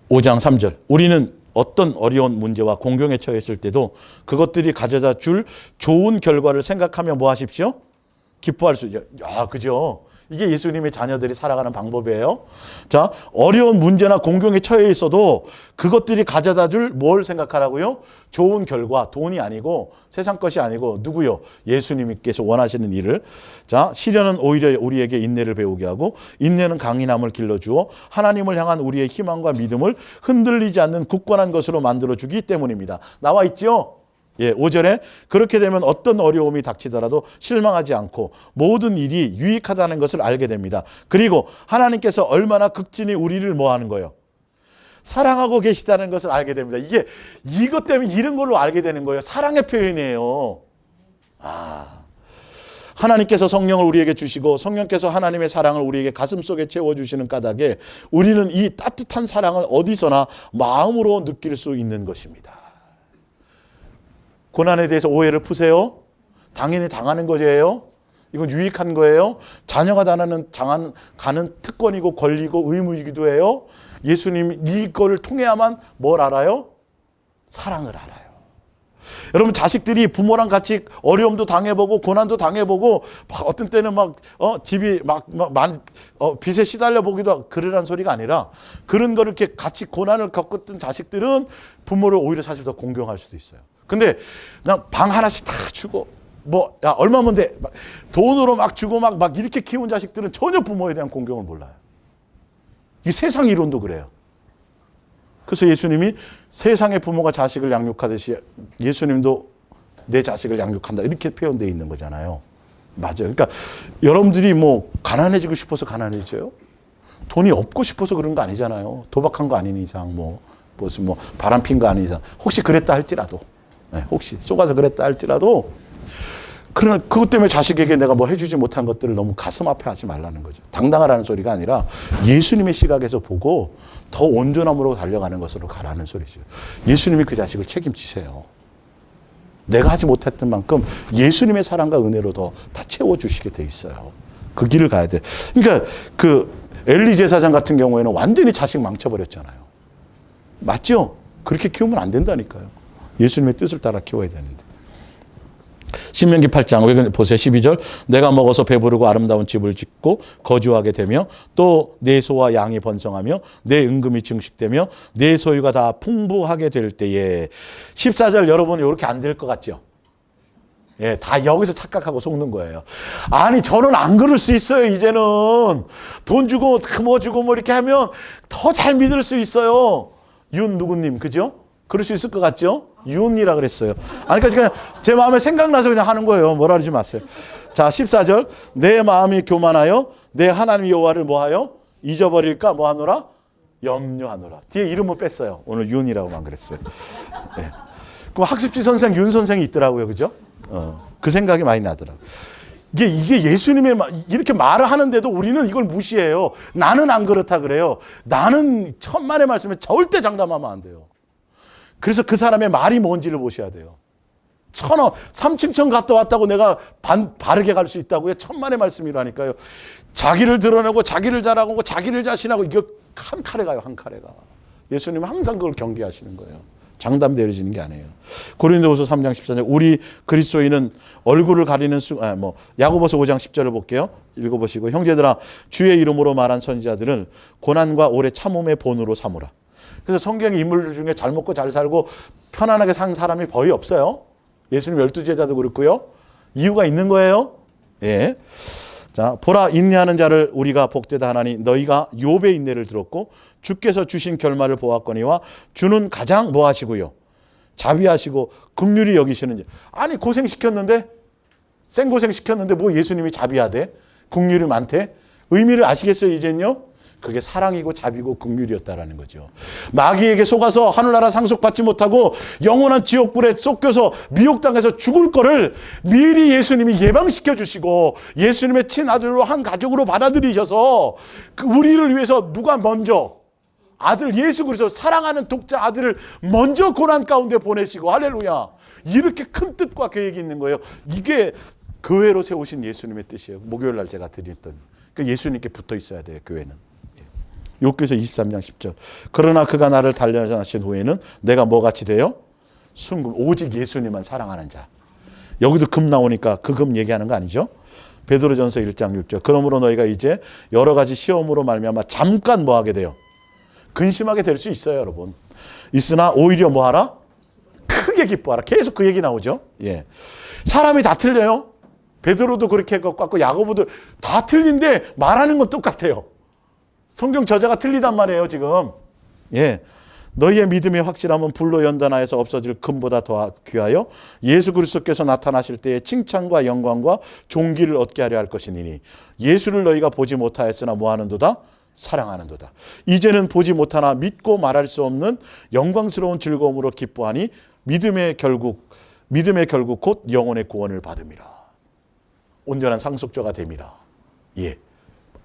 5장 3절. 우리는 어떤 어려운 문제와 공경에 처했을 때도 그것들이 가져다 줄 좋은 결과를 생각하며 뭐 하십시오? 기뻐할 수 있죠. 야, 그죠? 이게 예수님의 자녀들이 살아가는 방법이에요. 자, 어려운 문제나 공경에 처해 있어도 그것들이 가져다 줄 뭘 생각하라고요? 좋은 결과, 돈이 아니고 세상 것이 아니고 누구요? 예수님께서 원하시는 일을. 자, 시련은 오히려 우리에게 인내를 배우게 하고 인내는 강인함을 길러주어 하나님을 향한 우리의 희망과 믿음을 흔들리지 않는 굳건한 것으로 만들어주기 때문입니다. 나와 있죠? 예, 5절에 그렇게 되면 어떤 어려움이 닥치더라도 실망하지 않고 모든 일이 유익하다는 것을 알게 됩니다. 그리고 하나님께서 얼마나 극진히 우리를 뭐 하는 거예요? 사랑하고 계시다는 것을 알게 됩니다. 이게 이것 때문에 이런 걸로 알게 되는 거예요. 사랑의 표현이에요. 하나님께서 성령을 우리에게 주시고 성령께서 하나님의 사랑을 우리에게 가슴속에 채워주시는 까닭에 우리는 이 따뜻한 사랑을 어디서나 마음으로 느낄 수 있는 것입니다. 고난에 대해서 오해를 푸세요. 당연히 당하는 거예요. 이건 유익한 거예요. 자녀가 가는 특권이고 권리고 의무이기도 해요. 예수님이 이거를 통해야만 뭘 알아요? 사랑을 알아요. 여러분, 자식들이 부모랑 같이 어려움도 당해보고 고난도 당해보고 어떤 때는 집이 빚에 시달려 보기도 하고 그러란 소리가 아니라 그런 거를 이렇게 같이 고난을 겪었던 자식들은 부모를 오히려 사실 더 공경할 수도 있어요. 근데 그냥 방 하나씩 다 주고 야 얼마면 돼? 돈으로 막 주고 막 이렇게 키운 자식들은 전혀 부모에 대한 공경을 몰라요. 이 세상 이론도 그래요. 그래서 예수님이 세상의 부모가 자식을 양육하듯이 예수님도 내 자식을 양육한다 이렇게 표현되어 있는 거잖아요. 맞아요. 그러니까 여러분들이 뭐 가난해지고 싶어서 가난해져요? 돈이 없고 싶어서 그런 거 아니잖아요. 도박한 거 아닌 이상 무슨 바람 핀 거 아닌 이상 혹시 그랬다 할지라도 혹시 속아서 그랬다 할지라도 그러나 그것 때문에 자식에게 내가 뭐 해주지 못한 것들을 너무 가슴 아파 하지 말라는 거죠. 당당하라는 소리가 아니라 예수님의 시각에서 보고 더 온전함으로 달려가는 것으로 가라는 소리죠. 예수님이 그 자식을 책임지세요. 내가 하지 못했던 만큼 예수님의 사랑과 은혜로 다 채워주시게 돼 있어요. 그 길을 가야 돼. 그러니까 그 엘리 제사장 같은 경우에는 완전히 자식 망쳐버렸잖아요. 맞죠? 그렇게 키우면 안 된다니까요. 예수님의 뜻을 따라 키워야 되는데. 신명기 8장 보세요. 12절 내가 먹어서 배부르고 아름다운 집을 짓고 거주하게 되며 또 내 소와 양이 번성하며 내 은금이 증식되며 내 소유가 다 풍부하게 될 때에 14절 여러분 이렇게 안 될 것 같죠? 예, 다 여기서 착각하고 속는 거예요. 아니 저는 안 그럴 수 있어요. 이제는 돈 주고 뭐 주고 뭐 이렇게 하면 더 잘 믿을 수 있어요. 윤 누구님 그죠? 그럴 수 있을 것 같죠? 윤이라 그랬어요. 아니, 그냥 제 마음에 생각나서 그냥 하는 거예요. 뭐라 그러지 마세요. 자, 14절. 내 마음이 교만하여 내 하나님 여호와를 뭐하여? 잊어버릴까? 뭐하노라? 염려하노라. 뒤에 이름을 뺐어요. 오늘 윤이라고만 그랬어요. 네. 그럼 학습지 선생 윤 선생이 있더라고요. 그죠? 그 생각이 많이 나더라고요. 이게 예수님의 이렇게 말을 하는데도 우리는 이걸 무시해요. 나는 안 그렇다 그래요. 나는 천만의 말씀에 절대 장담하면 안 돼요. 그래서 그 사람의 말이 뭔지를 보셔야 돼요. 3층천 갔다 왔다고 내가 바르게 갈 수 있다고요? 천만의 말씀이라니까요. 자기를 드러내고 자기를 자랑하고 자기를 자신하고 이거 한 칼에 가요. 한 칼에 가. 예수님은 항상 그걸 경계하시는 거예요. 장담 내려지는 게 아니에요. 고린도후서 3장 14절 우리 그리스도인은 얼굴을 가리는 야고보서 5장 10절을 볼게요. 읽어보시고 형제들아 주의 이름으로 말한 선지자들은 고난과 오래 참음의 본으로 삼으라. 그래서 성경의 인물들 중에 잘 먹고 잘 살고 편안하게 산 사람이 거의 없어요. 예수님 12제자도 그렇고요. 이유가 있는 거예요. 예. 자, 보라 인내하는 자를 우리가 복되다 하나니 너희가 욥의 인내를 들었고 주께서 주신 결말을 보았거니와 주는 가장 뭐 하시고요? 자비하시고 긍휼히 여기시는 아니 고생시켰는데 생고생시켰는데 뭐 예수님이 자비하대? 긍휼이 많대? 의미를 아시겠어요 이젠요? 그게 사랑이고 자비고 긍휼이었다라는 거죠. 마귀에게 속아서 하늘나라 상속받지 못하고 영원한 지옥불에 쫓겨서 미혹당해서 죽을 거를 미리 예수님이 예방시켜 주시고 예수님의 친아들로 한 가족으로 받아들이셔서 우리를 위해서 누가 먼저 아들 예수 그리스도 사랑하는 독자 아들을 먼저 고난 가운데 보내시고 할렐루야. 이렇게 큰 뜻과 계획이 있는 거예요. 이게 교회로 세우신 예수님의 뜻이에요. 목요일 날 제가 드렸던. 그러니까 예수님께 붙어 있어야 돼요. 교회는. 욥기서 23장 10절. 그러나 그가 나를 단련하신 후에는 내가 뭐같이 돼요? 순금. 오직 예수님만 사랑하는 자. 여기도 금 나오니까 그 금 얘기하는 거 아니죠? 베드로전서 1장 6절. 그러므로 너희가 이제 여러 가지 시험으로 말미암아 잠깐 뭐 하게 돼요? 근심하게 될 수 있어요, 여러분. 있으나 오히려 뭐 하라? 크게 기뻐하라. 계속 그 얘기 나오죠. 예. 사람이 다 틀려요. 베드로도 그렇게 했고 야고보도 다 틀린데 말하는 건 똑같아요. 성경 저자가 틀리단 말이에요, 지금. 예. 너희의 믿음의 확실함은 불로 연단하여서 없어질 금보다 더 귀하여 예수 그리스도께서 나타나실 때에 칭찬과 영광과 존귀를 얻게 하려 할 것이니 예수를 너희가 보지 못하였으나 뭐하는도다? 사랑하는도다. 이제는 보지 못하나 믿고 말할 수 없는 영광스러운 즐거움으로 기뻐하니 믿음의 결국 곧 영혼의 구원을 받음이라. 온전한 상속자가 됨이라. 예.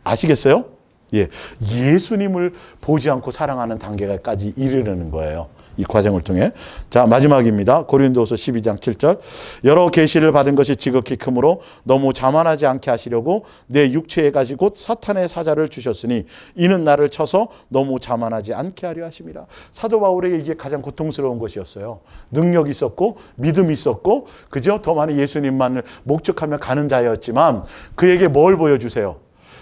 아시겠어요? 예. 예수님을 보지 않고 사랑하는 단계까지 이르는 거예요. 이 과정을 통해. 자, 마지막입니다. 고린도후서 12장 7절. 여러 계시를 받은 것이 지극히 크므로 너무 자만하지 않게 하시려고 내 육체에 가지 곧 사탄의 사자를 주셨으니 이는 나를 쳐서 너무 자만하지 않게 하려 하심이라. 사도 바울에게 이게 가장 고통스러운 것이었어요. 능력이 있었고 믿음이 있었고 그죠? 더 많이 예수님만을 목적하며 가는 자였지만 그에게 뭘 보여주세요?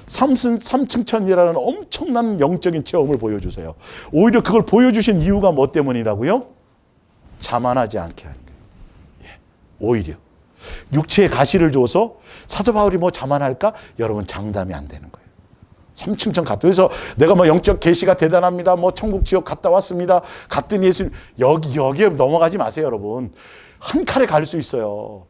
삼층천이라는 엄청난 영적인 체험을 보여주세요. 오히려 그걸 보여주신 이유가 뭐 때문이라고요? 자만하지 않게 하는 거예요. 예, 오히려 육체의 가시를 줘서 사도 바울이 뭐 자만할까? 여러분 장담이 안 되는 거예요. 삼층천 갔다. 그래서 내가 뭐 영적 계시가 대단합니다. 뭐 천국 지옥 갔다 왔습니다. 갔더니 예수님 여기에 넘어가지 마세요, 여러분. 한 칼에 갈 수 있어요.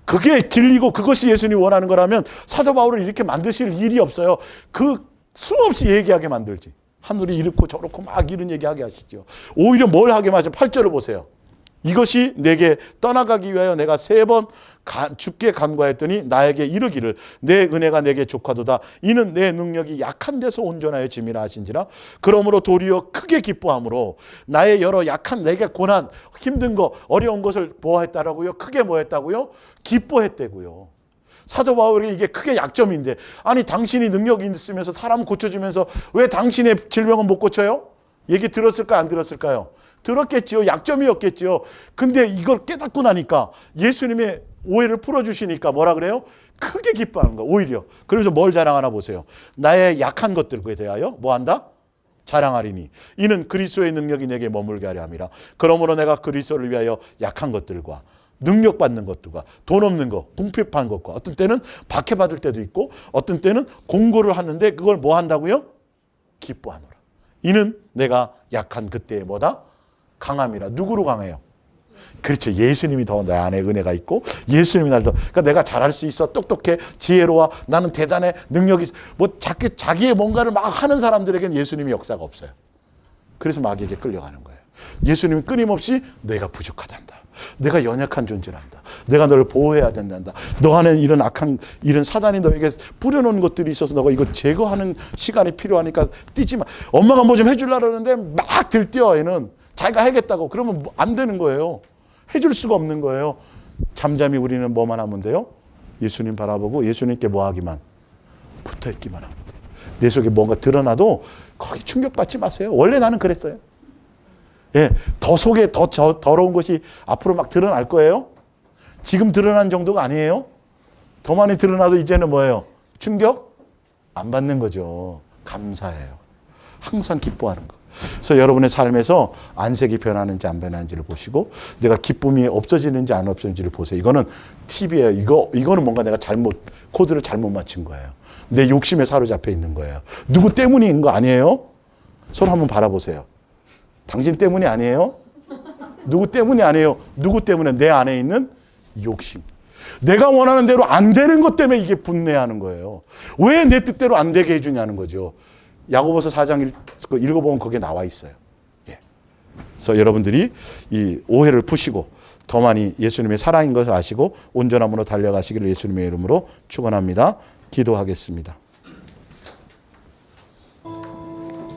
그게 진리고 그것이 예수님이 원하는 거라면 사도 바울을 이렇게 만드실 일이 없어요. 그 수없이 얘기하게 만들지. 하늘이 이렇고 저렇고 막 이런 얘기하게 하시죠. 오히려 뭘 하게 하죠? 8절을 보세요. 이것이 내게 떠나가기 위하여 내가 3번 주께 간구하였더니 나에게 이르기를 내 은혜가 내게 족하도다. 이는 내 능력이 약한 데서 온전하여 짐이라 하신지라. 그러므로 도리어 크게 기뻐함으로 나의 여러 약한 내게 고난 힘든 거 어려운 것을 보았다라고요. 크게 뭐 했다고요? 기뻐했다고요. 사도 바울이 이게 크게 약점인데 아니 당신이 능력이 있으면서 사람 고쳐주면서 왜 당신의 질병은 못 고쳐요? 얘기 들었을까요? 안 들었을까요? 들었겠지요. 약점이었겠지요. 근데 이걸 깨닫고 나니까 예수님의 오해를 풀어주시니까 뭐라 그래요? 크게 기뻐하는 거예요. 오히려. 그러면서 뭘 자랑하나 보세요. 나의 약한 것들에 대하여 뭐 한다? 자랑하리니 이는 그리스도의 능력이 내게 머물게 하려 함이라. 그러므로 내가 그리스도를 위하여 약한 것들과 능력받는 것들과 돈 없는 것, 궁핍한 것과 어떤 때는 박해받을 때도 있고 어떤 때는 공고를 하는데 그걸 뭐 한다고요? 기뻐하노라. 이는 내가 약한 그때의 뭐다? 강함이라. 누구로 강해요? 그렇죠. 예수님이 더 내 안에 은혜가 있고 예수님이 날 더 그러니까 내가 잘할 수 있어. 똑똑해. 지혜로워. 나는 대단해. 능력이 있어. 뭐 자기의 뭔가를 막 하는 사람들에게는 예수님의 역사가 없어요. 그래서 마귀에게 끌려가는 거예요. 예수님은 끊임없이 내가 부족하단다. 내가 연약한 존재란다. 내가 너를 보호해야 된단다. 너 안에 이런 악한 이런 사단이 너에게 뿌려놓은 것들이 있어서 너가 이거 제거하는 시간이 필요하니까 뛰지 마. 엄마가 뭐 좀 해주려고 그러는데 막 들뛰어 얘는. 자기가 하겠다고. 그러면 안 되는 거예요. 해줄 수가 없는 거예요. 잠잠히 우리는 뭐만 하면 돼요? 예수님 바라보고 예수님께 뭐 하기만? 붙어있기만 하면 돼요. 내 속에 뭔가 드러나도 거기 충격받지 마세요. 원래 나는 그랬어요. 예, 더 속에 더 더러운 것이 앞으로 막 드러날 거예요. 지금 드러난 정도가 아니에요. 더 많이 드러나도 이제는 뭐예요? 충격 안 받는 거죠. 감사해요. 항상 기뻐하는 거. 그래서 여러분의 삶에서 안색이 변하는지 안 변하는지를 보시고 내가 기쁨이 없어지는지 안 없어지는지를 보세요. 이거는 팁이에요. 이거는 뭔가 내가 코드를 잘못 맞춘 거예요. 내 욕심에 사로잡혀 있는 거예요. 누구 때문인 거 아니에요? 서로 한번 바라보세요. 당신 때문이 아니에요? 누구 때문이 아니에요? 누구 때문에? 내 안에 있는 욕심. 내가 원하는 대로 안 되는 것 때문에 이게 분내하는 거예요. 왜 내 뜻대로 안 되게 해주냐는 거죠. 야고보서 4장 읽어보면 거기에 나와 있어요. 예. 그래서 여러분들이 이 오해를 푸시고 더 많이 예수님의 사랑인 것을 아시고 온전함으로 달려가시기를 예수님의 이름으로 축원합니다. 기도하겠습니다.